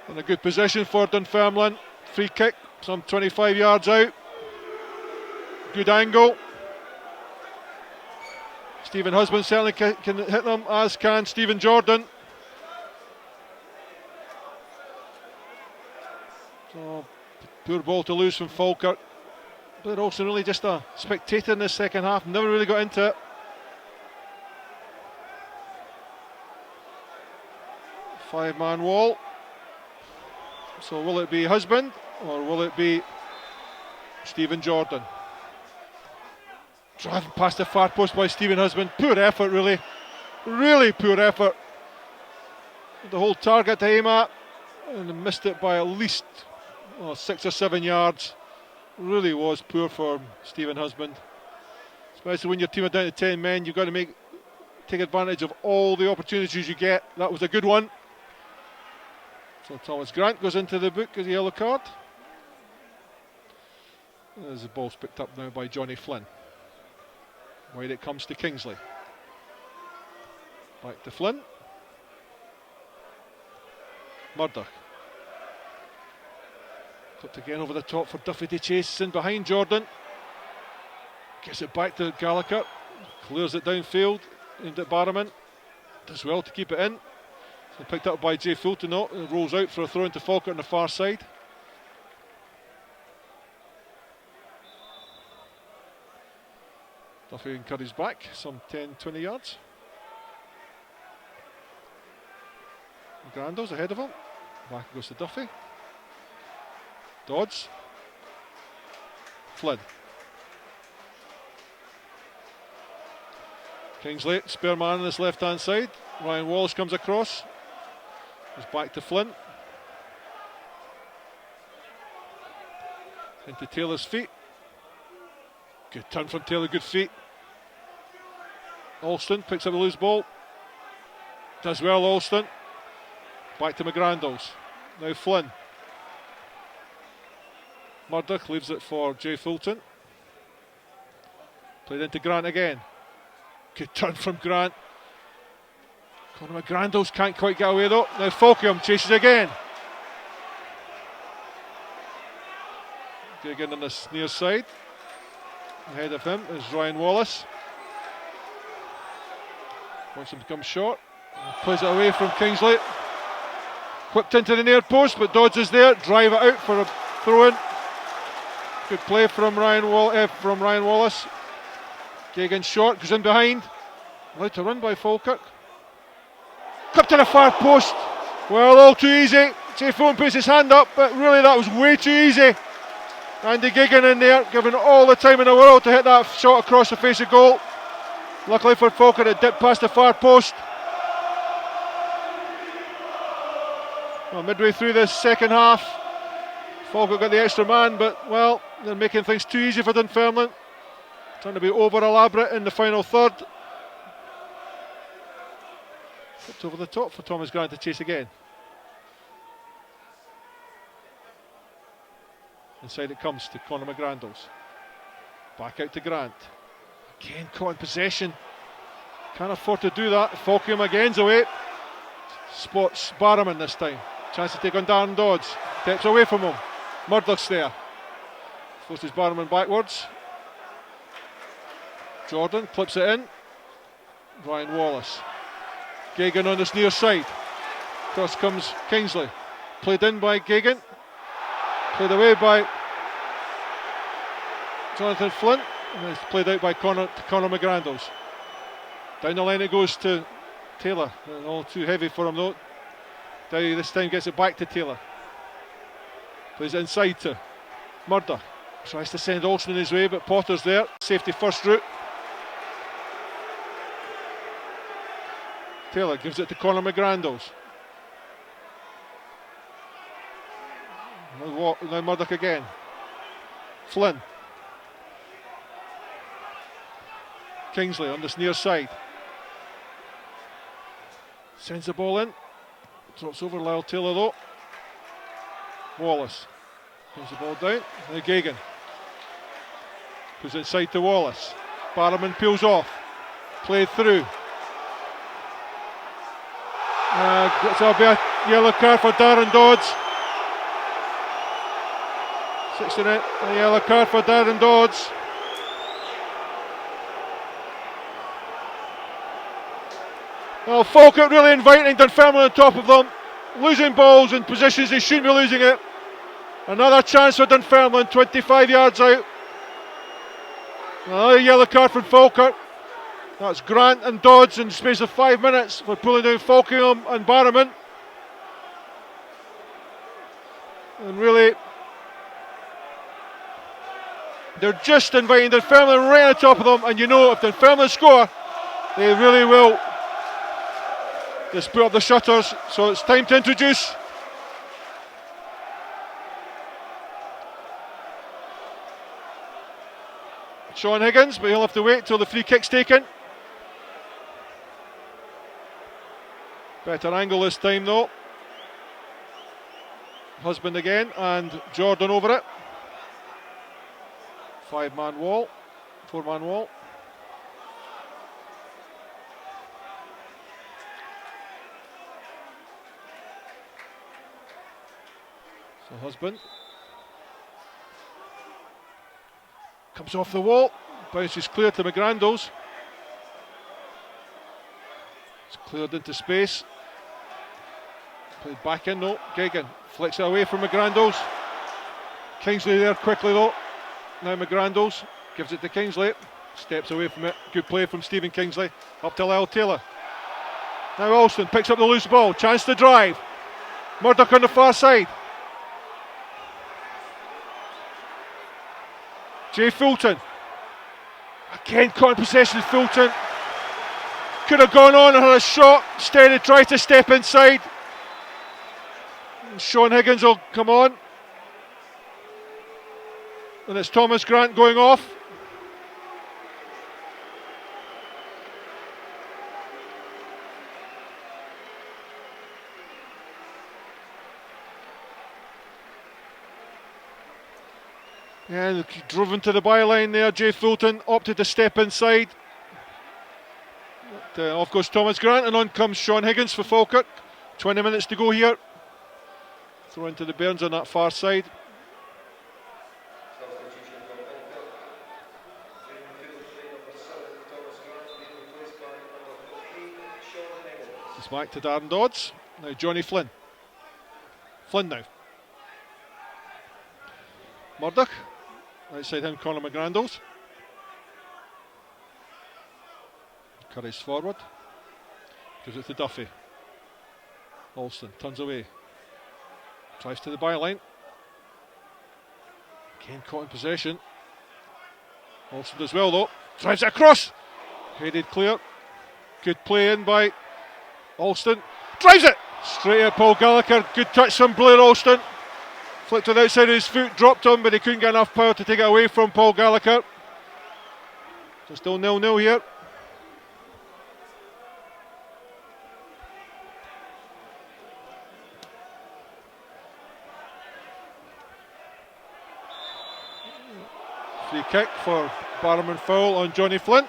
In a good position for Dunfermline. Free kick, some 25 yards out. Good angle. Stephen Husband certainly can hit them, as can Stephen Jordan. So, poor ball to lose from Falkirk. But also really just a spectator in the second half, never really got into it. Five-man wall. So will it be Husband or will it be Stephen Jordan? Driving past the far post by Stephen Husband. Poor effort, really. Really poor effort. The whole target to aim at and missed it by at least 6 or 7 yards. Really was poor for Stephen Husband. Especially when your team are down to 10 men, you've got to take advantage of all the opportunities you get. That was a good one. So Thomas Grant goes into the book as a yellow card. As the ball's picked up now by Johnny Flynn. Wide it comes to Kingsley. Back to Flynn. Murdoch. Clipped again over the top for Duffy to chase in behind Jordan. Gets it back to Gallagher. Clears it downfield. Aimed at Barrowman. Does well to keep it in. So picked up by Jay Fulton. Rolls out for a throw into Falkirk on the far side. Duffy encouraged back, some 10-20 yards. Grando's ahead of him. Back goes to Duffy. Dodds. Flynn. Kingsley, spare man on his left hand side. Ryan Wallace comes across. Goes back to Flynn. Into Taylor's feet. Good turn from Taylor, good feet. Alston picks up the loose ball. Does well, Alston. Back to McGrandles. Now Flynn. Murdoch leaves it for Jay Fulton. Played into Grant again. Good turn from Grant. Conor McGrandles can't quite get away though. Now Falkirk chases again. Again on the near side. Ahead of him is Ryan Wallace. Wants him to come short. Plays it away from Kingsley. Whipped into the near post, but Dodds is there. Drive it out for a throw-in. Good play from Ryan Wallace. Gagan short, goes in behind. Allowed to run by Falkirk. Clipped to the far post. Well, all too easy. Jay Fulton puts his hand up, but really that was way too easy. Andy Gigan in there, given all the time in the world to hit that shot across the face of goal. Luckily for Falkirk, it dipped past the far post. Well, midway through this second half, Falkirk got the extra man, but well, they're making things too easy for Dunfermline. Trying to be over elaborate in the final third. Flipped over the top for Thomas Grant to chase again. Inside it comes to Conor McGrandles. Back out to Grant. Again caught in possession. Can't afford to do that. Falkirk again's away. Spots Barrowman this time. Chance to take on Darren Dodds. Steps away from him. Murdoch's there. Forces Barrowman backwards. Jordan clips it in. Ryan Wallace. Gagan on this near side. Cross comes Kingsley. Played in by Gagan. Played away by Jonathan Flint. And it's played out by Conor McGrandles. Down the line it goes to Taylor. All too heavy for him though. Dowie this time gets it back to Taylor. Plays it inside to Murdoch. Tries to send Alston his way, but Potter's there. Safety first route. Taylor gives it to Conor McGrandles. Now Murdoch again. Flynn. Kingsley on this near side. Sends the ball in. Drops over Lyle Taylor though. Wallace. Brings the ball down. Now Gagan. Goes inside to Wallace. Barrowman peels off. Played through. That'll be a yellow card for Darren Dodds. 69, a yellow card for Darren Dodds. Well, Falkirk really inviting Dunfermline on top of them. Losing balls in positions they shouldn't be losing it. Another chance for Dunfermline, 25 yards out. Another yellow card from Falkirk. That's Grant and Dodds in the space of 5 minutes for pulling down Falkingham and Barrowman. And really, they're just inviting Dunfermline right on top of them, and you know if Dunfermline score, they really will just put up the shutters. So it's time to introduce Sean Higgins, but he'll have to wait till the free kick's taken. Better angle this time though. Husband again, and Jordan over it. 5-man wall, 4-man wall. So Husband comes off the wall, bounces clear to McGrandles. It's cleared into space. Played back in though. Gagan flicks it away from McGrandles. Kingsley there quickly though. Now McGrandles gives it to Kingsley. Steps away from it. Good play from Stephen Kingsley. Up to Lyle Taylor. Now Alston picks up the loose ball. Chance to drive. Murdoch on the far side. Jay Fulton. Again caught in possession. Fulton. Could have gone on and had a shot. Instead he tried to step inside. Sean Higgins will come on. And it's Thomas Grant going off. And he drove into the byline there. Jay Fulton opted to step inside. But, off goes Thomas Grant, and on comes Sean Higgins for Falkirk. 20 minutes to go here. Throw into the Bairns on that far side. It's back to Darren Dodds. Now Johnny Flynn. Flynn now. Murdoch. Outside him, Conor McGrandles. Curries forward. Gives it to Duffy. Alston turns away. Drives to the byline. Again caught in possession. Alston does well though. Drives it across. Headed clear. Good play in by Alston. Drives it! Straight at Paul Gallagher. Good touch from Blair Alston. Flicked to the outside of his foot. Dropped him, but he couldn't get enough power to take it away from Paul Gallagher. So still 0-0 here. Free kick for Barrowman foul on Johnny Flynn.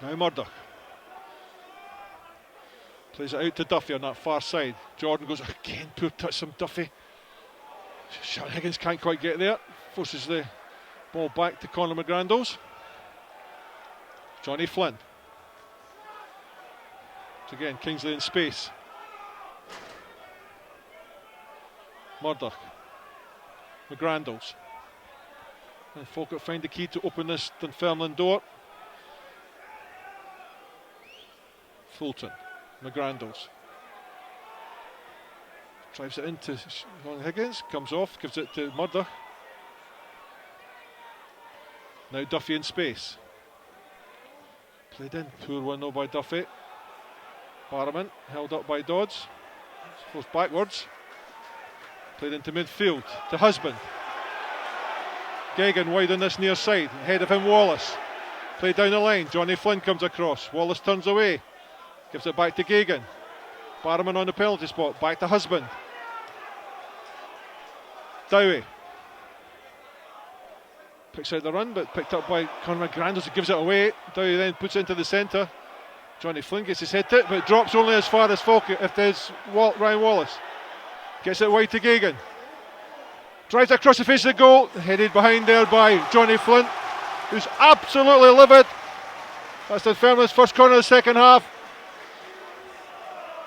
Now Murdoch. Plays it out to Duffy on that far side. Jordan goes again, poor touch from Duffy. Sean Higgins can't quite get there. Forces the ball back to Conor McGrandles. Johnny Flynn. Again, Kingsley in space. Murdoch. McGrandles. And Falkirk find the key to open this Dunfermline door. Fulton. McGrandles. Drives it into Sean Higgins. Comes off, gives it to Murdoch. Now Duffy in space. Played in, poor one though by Duffy. Barman held up by Dodds. Forced backwards. Played into midfield to Husband. Geoghegan wide on this near side. Ahead of him Wallace. Played down the line. Johnny Flynn comes across. Wallace turns away. Gives it back to Geoghegan. Barman on the penalty spot. Back to Husband. Dowie. Picks out the run, but picked up by Conor McGrandles, who gives it away. Dowie then puts it into the centre. Johnny Flynn gets his head to it, but it drops only as far as Falkirk, if there's Ryan Wallace. Gets it wide to Geoghegan. Drives across the face of the goal, headed behind there by Johnny Flynn, who's absolutely livid. That's Dunfermline's first corner of the second half.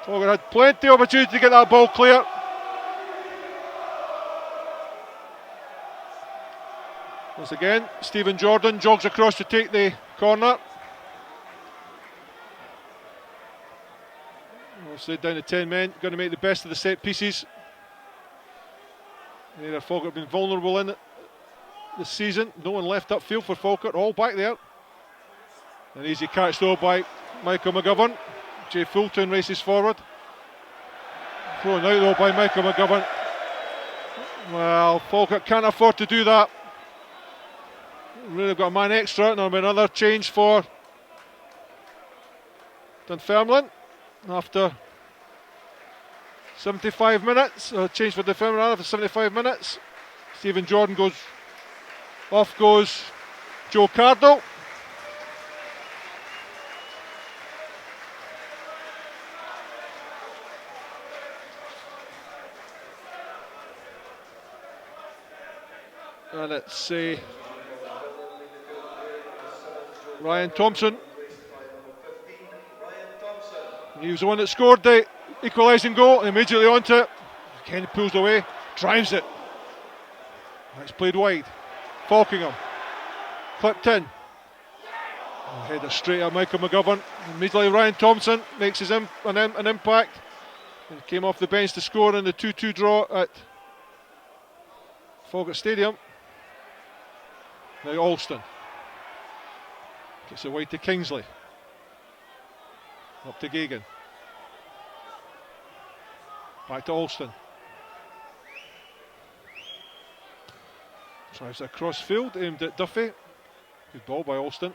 Falkirk had plenty of opportunity to get that ball clear. Once again, Stephen Jordan jogs across to take the corner. Obviously down to 10 men, going to make the best of the set pieces. Neither Falkirk have been vulnerable in it this season. No one left upfield for Falkirk, all back there. An easy catch though by Michael McGovern. Jay Fulton races forward. Thrown out though by Michael McGovern. Well, Falkirk can't afford to do that. Really got a man extra, and there'll be another change for Dunfermline after 75 minutes. A change for Dunfermline after 75 minutes. Stephen Jordan goes off, goes Joe Cardle. And it's Ryan Thompson. He was the one that scored the equalising goal, and immediately onto it. Kenny pulls away, drives it. It's played wide. Falkingham. Clipped in. Header straight at Michael McGovern. Immediately Ryan Thompson makes his an impact. And came off the bench to score in the 2-2 draw at Falkirk Stadium. Now Alston. Gets it wide to Kingsley. Up to Geoghegan. Back to Alston. Drives across field, aimed at Duffy. Good ball by Alston.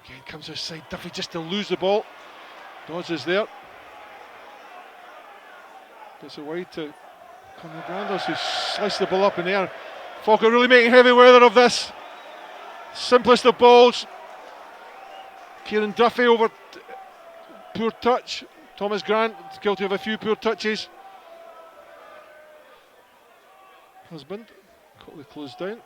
Again comes outside Duffy just to lose the ball. Dodds is there. Gets it wide to Conor Branders, who sliced the ball up in the air. Falkirk really making heavy weather of this. Simplest of balls. Kieran Duffy over poor touch. Thomas Grant guilty of a few poor touches. Husband quickly closed down.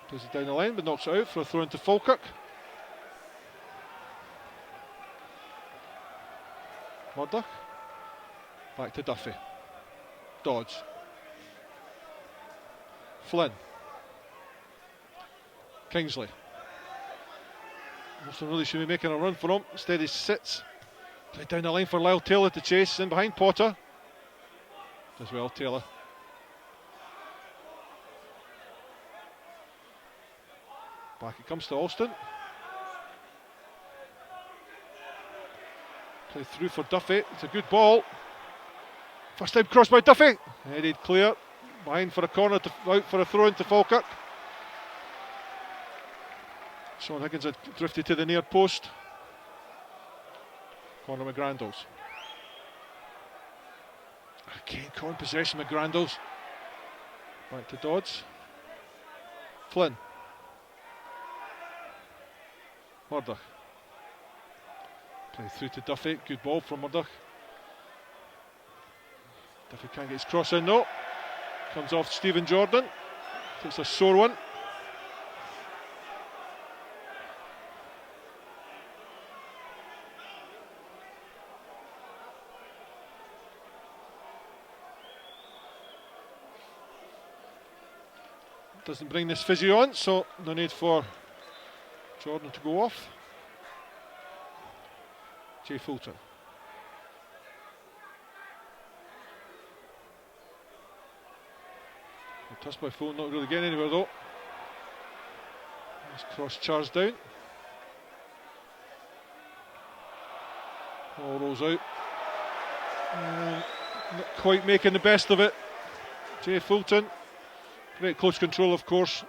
Plays it down the line but knocks it out for a throw into Falkirk. Murdoch. Back to Duffy. Dodds. Flynn. Kingsley. Wilson really should be making a run for him. Instead he sits. Played down the line for Lyle Taylor to chase. In behind Potter. Does well Taylor. Back it comes to Alston. Played through for Duffy. It's a good ball. First time crossed by Duffy. Headed clear. Behind for a corner, out for a throw into Falkirk. Sean Higgins had drifted to the near post. Conor McGrandles. Again, caught in possession, McGrandles. Back to Dodds. Flynn. Murdoch. Play through to Duffy. Good ball from Murdoch. Duffy can't get his cross in though. Comes off Stephen Jordan. Takes a sore one. Doesn't bring this physio on, so no need for Jordan to go off. Jay Fulton. Touched by Fulton, not really getting anywhere though. Nice cross charge down. Ball rolls out. Not quite making the best of it. Jay Fulton. Great close control, of course.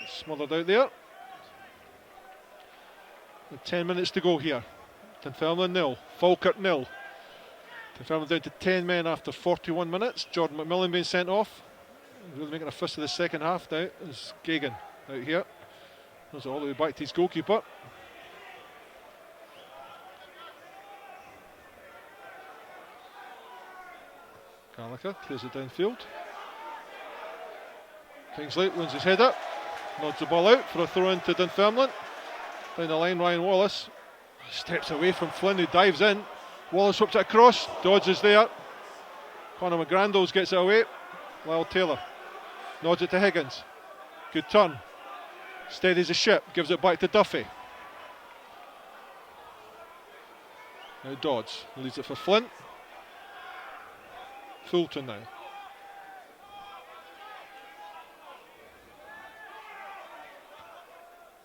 Smothered out there. And 10 minutes to go here. Dunfermline 0, Falkirk 0. Dunfermline down to 10 men after 41 minutes. Jordan McMillan being sent off. Really making a fist of the second half now is Gagan out here. Goes all the way back to his goalkeeper. Gallagher clears it downfield. Kingsley wins his header. Nods the ball out for a throw into Dunfermline. Down the line, Ryan Wallace steps away from Flynn, who dives in. Wallace whips it across. Dodds is there. Conor McGrandles gets it away. Lyle Taylor nods it to Higgins. Good turn. Steadies the ship. Gives it back to Duffy. Now Dodds leads it for Flint. Fulton now.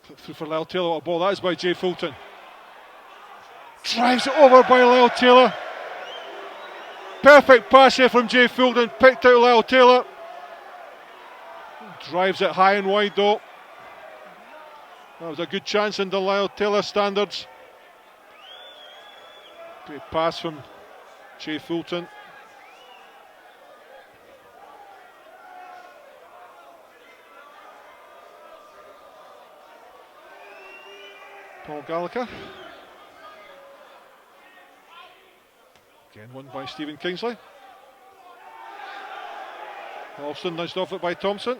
Clip through for Lyle Taylor. What a ball that is by Jay Fulton. Drives it over by Lyle Taylor. Perfect pass here from Jay Fulton. Picked out Lyle Taylor. Drives it high and wide though. That was a good chance under Lyle Taylor standards. Great pass from Jay Fulton. Paul Gallagher. Again won by Stephen Kingsley. Alston nudged off it by Thompson.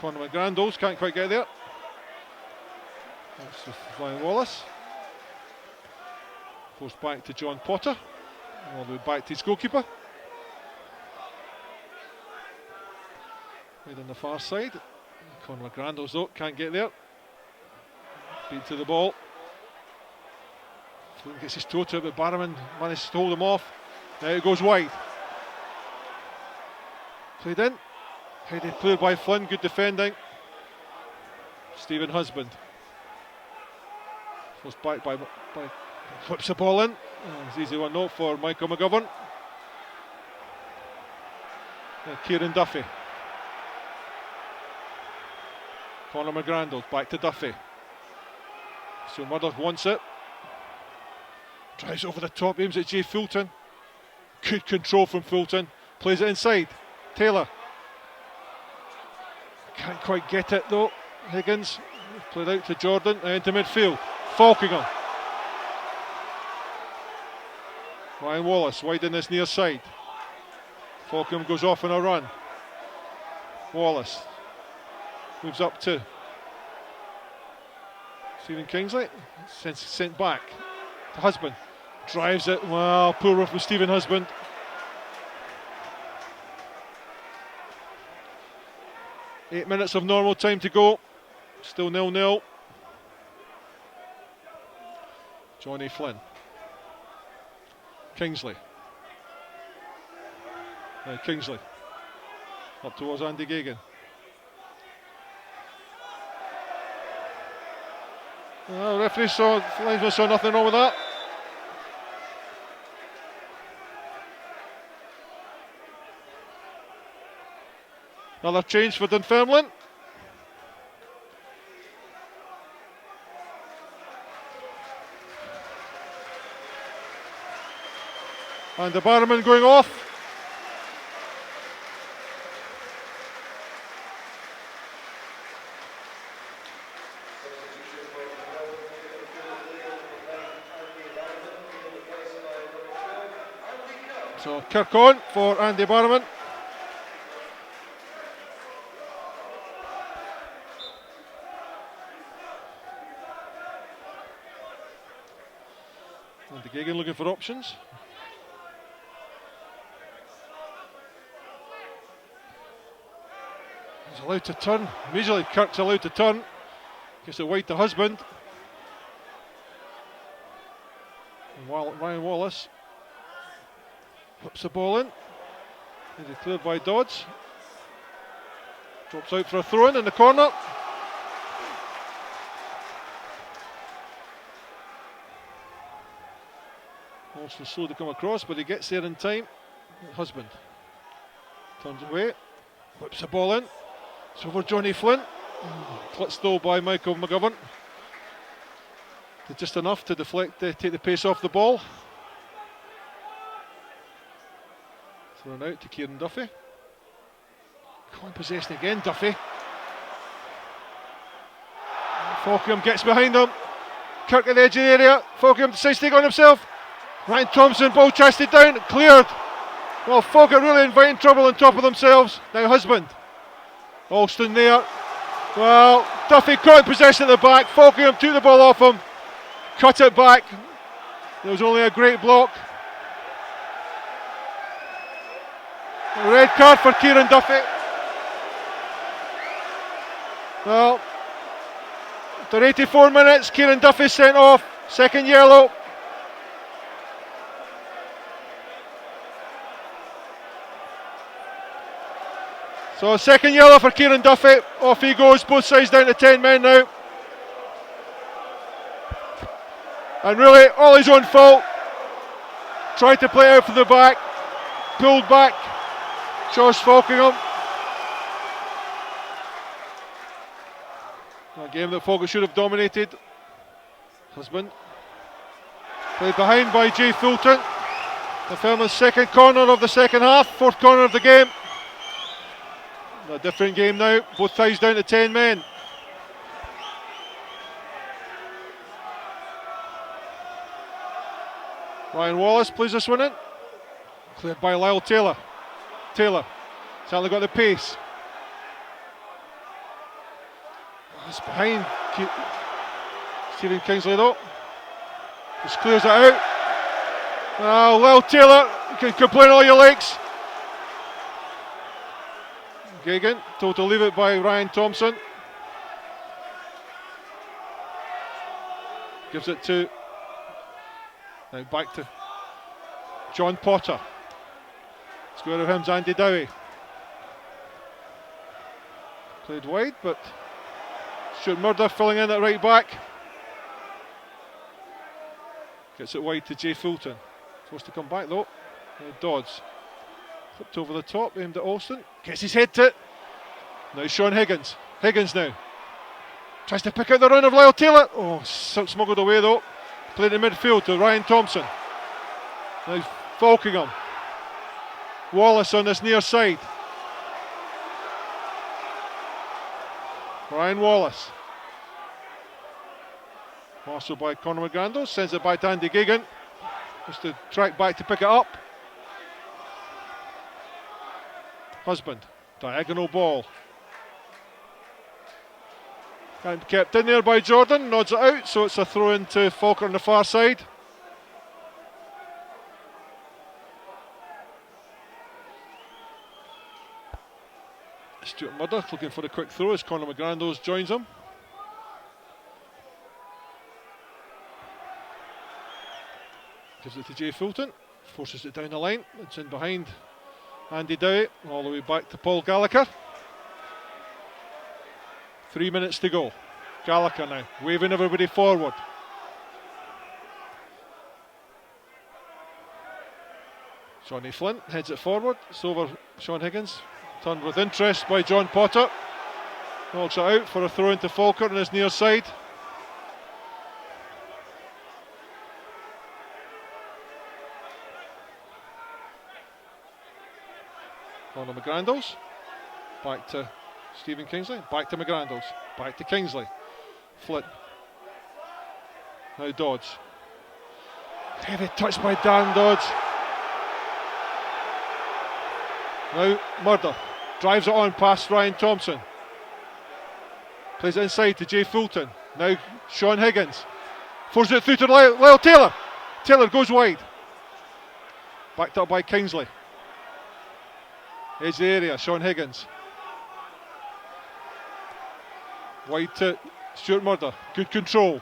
Conor McGrandles can't quite get there. That's with Ryan Wallace. Forced back to John Potter. All the way back to his goalkeeper. Right on the far side. Conor McGrandles though can't get there. Beat to the ball. Flynn gets his toe to it, but Barrowman manages to hold him off. Now it goes wide. Played in. Headed cleared by Flynn, good defending. Stephen Husband. Forced back by flips the ball in. It's an easy one note for Michael McGovern. Kieran Duffy. Conor McGrandles back to Duffy. So Murdoch wants it. Drives over the top, aims at Jay Fulton. Good control from Fulton. Plays it inside. Taylor. Can't quite get it though. Higgins. Played out to Jordan and into midfield. Falkingham. Ryan Wallace wide in this near side. Falkingham goes off on a run. Wallace. Moves up to Stephen Kingsley. Sent back to Husband. Drives it. Well, poor run from Stephen Husband. Eight minutes of normal time to go. Still 0-0. Johnny Flynn. Kingsley. Now Kingsley. Up towards Andy Gagan. Referee linesman saw nothing wrong with that. Another change for Dunfermline. And the Barrowman going off. So Kirk on for Andy Barrowman. Andy Gagan looking for options. He's allowed to turn. Immediately Kirk's allowed to turn. Gets it wide to Husband. And Ryan Wallace whips the ball in. He's cleared by Dodds. Drops out for a throw in the corner. Alston slow to come across, but he gets there in time. Husband turns away, whips the ball in. It's over Johnny Flynn. Clipped though by Michael McGovern. Did just enough to deflect, take the pace off the ball. Thrown out to Kieran Duffy. Going possession again, Duffy. Falkirk gets behind him. Kirk at the edge of the area. Falkirk decides to take on himself. Ryan Thompson, ball chested down, cleared. Well, Falkirk really inviting trouble on top of themselves. Now Husband. Alston there. Well, Duffy caught possession at the back. Falkirk took the ball off him. Cut it back. There was only a great block. A red card for Kieran Duffy. Well, after 84 minutes, Kieran Duffy sent off. Second yellow. So second yellow for Kieran Duffy. Off he goes, both sides down to 10 men now. And really, all his own fault. Tried to play out from the back. Pulled back. Josh Falkingham. A game that Falkirk should have dominated. Husband. Played behind by Jay Fulton. Dunfermline's second corner of the second half. Fourth corner of the game. A different game now. Both sides down to 10 men. Ryan Wallace plays this one in. Cleared by Lyle Taylor. Taylor. Certainly got the pace. It's behind Stephen Kingsley though. Just clears it out. Oh, Lyle Taylor, you can complain all your likes. Gagan, told to leave it by Ryan Thompson. Gives it to, now back to John Potter. Square of him's Andy Dowie. Played wide, but Stuart Murdoch filling in at right back. Gets it wide to Jay Fulton. Supposed to come back though. Dodds. Flipped over the top, aimed at Alston. Gets his head to it. Now Sean Higgins. Higgins now. Tries to pick out the run of Lyle Taylor. Oh, smuggled away though. Played in midfield to Ryan Thompson. Now Falkingham. Wallace on this near side. Ryan Wallace. Marshaled by Conor McGrandles. Sends it back to Andy Gagan. Just to track back to pick it up. Husband. Diagonal ball. And kept in there by Jordan. Nods it out. So it's a throw in to Falkirk on the far side. Stuart Murdoch looking for a quick throw as Conor McGrandles joins him. Gives it to Jay Fulton. Forces it down the line. It's in behind Andy Dowie. All the way back to Paul Gallagher. 3 minutes to go. Gallagher now waving everybody forward. Johnny Flint heads it forward. It's over Sean Higgins. Turned with interest by John Potter. Knocks it out for a throw into Falkirk on his near side. Conor McGrandles. Back to Stephen Kingsley. Back to McGrandles. Back to Kingsley. Flint. Now Dodds. Heavy touch by Dan Dodds. Now Murdoch. Drives it on past Ryan Thompson. Plays it inside to Jay Fulton. Now Sean Higgins. Forces it through to Lyle Taylor. Taylor goes wide. Backed up by Kingsley. Edge the area, Sean Higgins. Wide to Stuart Murdoch. Good control.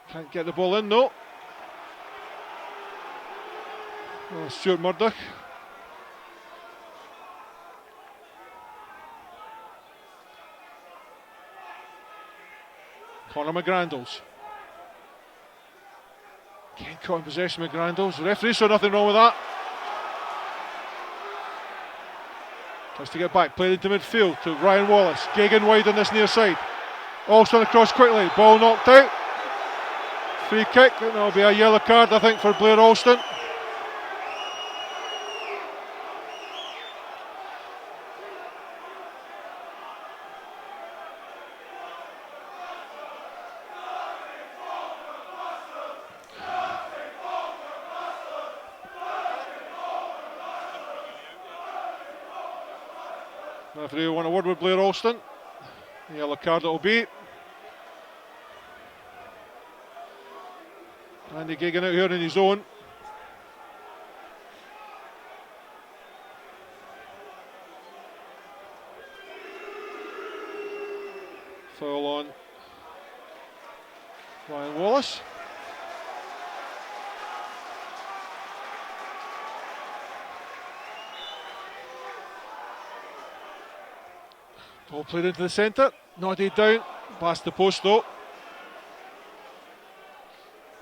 Can't get the ball in, no. Oh, Stuart Murdoch. Conor McGrandles. Again caught in possession with Grandos. The referee saw nothing wrong with that. Tries to get back, played into midfield to Ryan Wallace. Gagan wide on this near side. Alston across quickly, ball knocked out. Free kick, and that'll be a yellow card I think for Blair Alston. Referee will want a word with Blair Alston. The yellow card it will be. Andy Gagan out here in his own. Foul on Ryan Wallace. Ball played into the centre, nodded down, past the post though.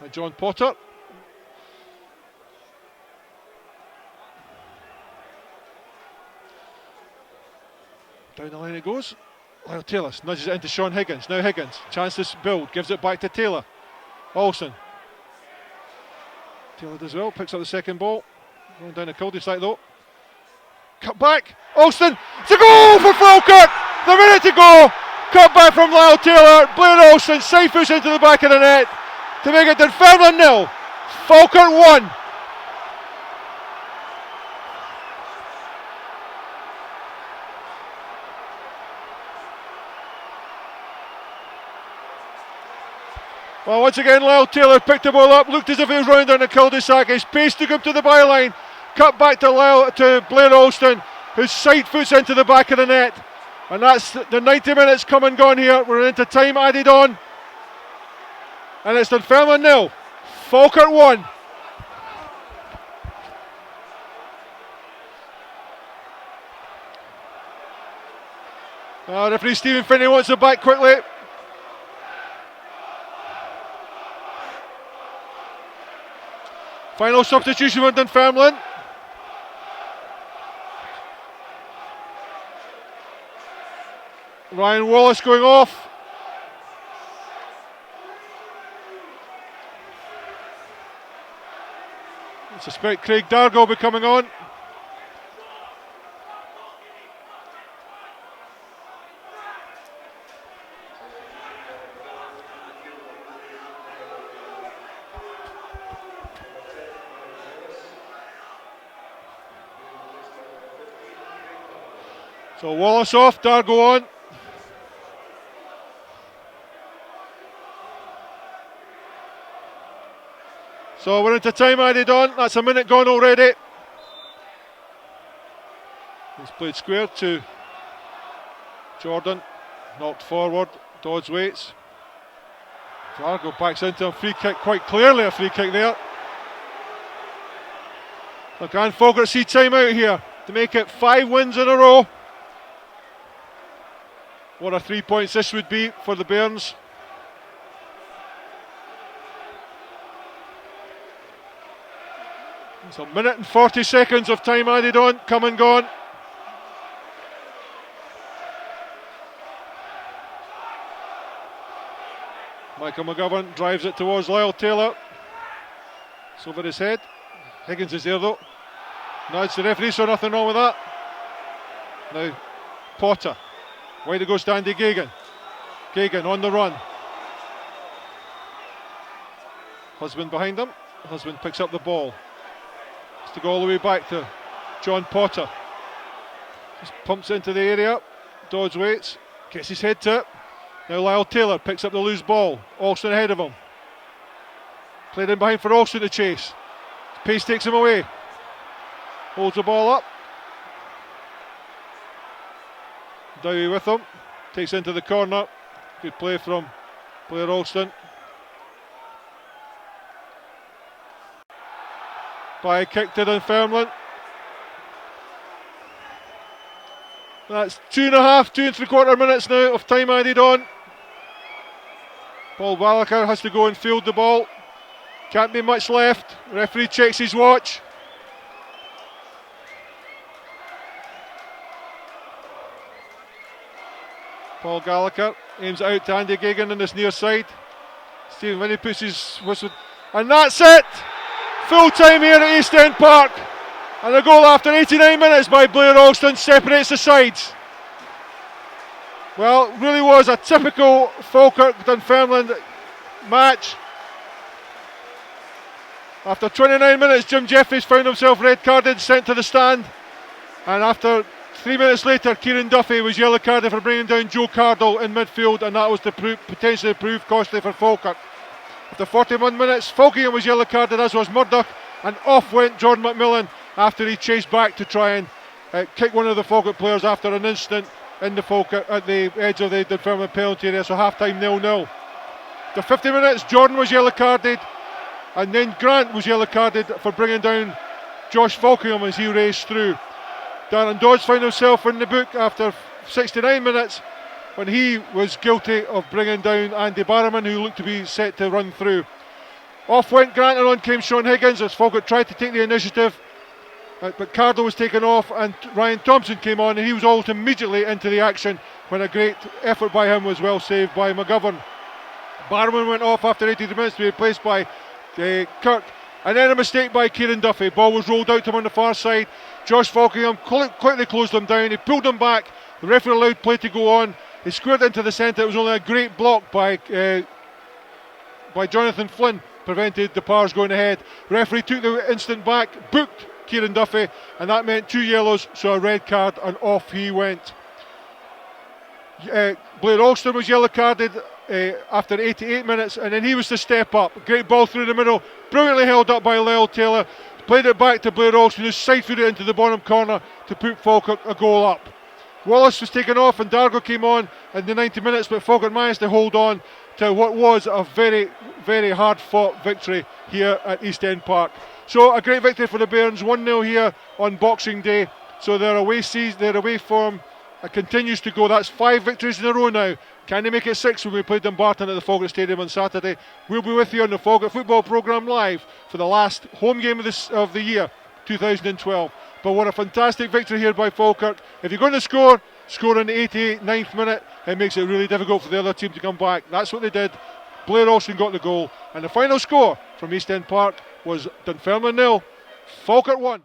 By John Potter. Down the line it goes. Lyle Taylor nudges it into Sean Higgins. Now Higgins, chance to build, gives it back to Taylor. Olsen. Taylor does well, picks up the second ball. Going down the cul-de-sac though. Cut back, Olsen. It's a goal for Falkirk! The minute to go. Cut back from Lyle Taylor. Blair Olsen side foots into the back of the net to make it Dunfermline 0, Falkirk 1. Well, once again, Lyle Taylor picked the ball up, looked as if it was round on the cul-de-sac. His pace took him to the byline. Cut back to Blair Alston, whose side foots into the back of the net. And that's the 90 minutes come and gone here. We're into time added on. And it's Dunfermline 0, Falkirk 1. Referee Stephen Finney wants it back quickly. Final substitution for Dunfermline. Ryan Wallace going off. I suspect Craig Dargo will be coming on. So Wallace off, Dargo on. So we're into time added on. That's a minute gone already. He's played square to Jordan. Knocked forward. Dodds waits. Dargo backs into a free kick, quite clearly a free kick there. Look, Anne Falkirk see time out here to make it 5 wins in a row. What a 3 points this would be for the Bairns. It's a minute and 40 seconds of time added on, come and gone. Michael McGovern drives it towards Lyle Taylor. It's over his head. Higgins is there though. Nudge the referee, so nothing wrong with that. Now Potter. Wide it goes to Andy Gagan. Gagan on the run. Husband behind him. Husband picks up the ball. To go all the way back to John Potter. Just pumps into the area. Dodds waits. Gets his head to it. Now Lyle Taylor picks up the loose ball. Alston ahead of him. Played in behind for Alston to chase. Pace takes him away. Holds the ball up. Dowie with him. Takes into the corner. Good play from Blair Alston. By a kick to Dunfermline. That's 2.5 minutes now of time added on. Paul Wallaker has to go and field the ball. Can't be much left. Referee checks his watch. Paul Gallagher aims it out to Andy Gagan on his near side. Stephen Winnie puts his whistle, and that's it! Full time here at East End Park, and a goal after 89 minutes by Blair Alston separates the sides. Well, it really was a typical Falkirk Dunfermline match. After 29 minutes, Jim Jeffries found himself red carded, sent to the stand, and after 3 minutes later, Kieran Duffy was yellow carded for bringing down Joe Cardle in midfield, and that was to potentially prove costly for Falkirk. After 41 minutes, Falkirk was yellow carded, as was Murdoch, and off went Jordan McMillan after he chased back to try and kick one of the Falkirk players after an incident in the Falkirk at the edge of the Dunfermline penalty area. So half time 0-0. After 50 minutes, Jordan was yellow carded, and then Grant was yellow carded for bringing down Josh Falkingham as he raced through. Darren Dodds found himself in the book after 69 minutes when he was guilty of bringing down Andy Barrowman, who looked to be set to run through. Off went Grant, and on came Sean Higgins as Falkirk tried to take the initiative, but Cardle was taken off and Ryan Thompson came on, and he was hauled immediately into the action when a great effort by him was well saved by McGovern. Barrowman went off after 83 minutes to be replaced by Kirk, and then a mistake by Kieran Duffy. Ball was rolled out to him on the far side. Josh Falkingham quickly closed him down. He pulled him back. The referee allowed play to go on. He squared into the centre. It was only a great block by Jonathan Flynn prevented the Pars going ahead. The referee took the instant back, booked Kieran Duffy, and that meant 2 yellows, so a red card, and off he went. Blair Alston was yellow carded after 88 minutes, and then he was to step up. Great ball through the middle, brilliantly held up by Lyle Taylor. Played it back to Blair Alston, who side-footed it into the bottom corner to put Falkirk a goal up. Wallace was taken off and Dargo came on in the 90 minutes, but Falkirk managed to hold on to what was a very, very hard-fought victory here at East End Park. So a great victory for the Bairns, 1-0 here on Boxing Day. So their away form continues to go. That's 5 victories in a row now. Can they make it 6 when we play Dumbarton at the Falkirk Stadium on Saturday? We'll be with you on the Falkirk Football Programme live for the last home game of the year, 2012. But what a fantastic victory here by Falkirk. If you're going to score in the 89th minute, it makes it really difficult for the other team to come back. That's what they did. Blair Alston got the goal, and the final score from East End Park was Dunfermline 0, Falkirk 1.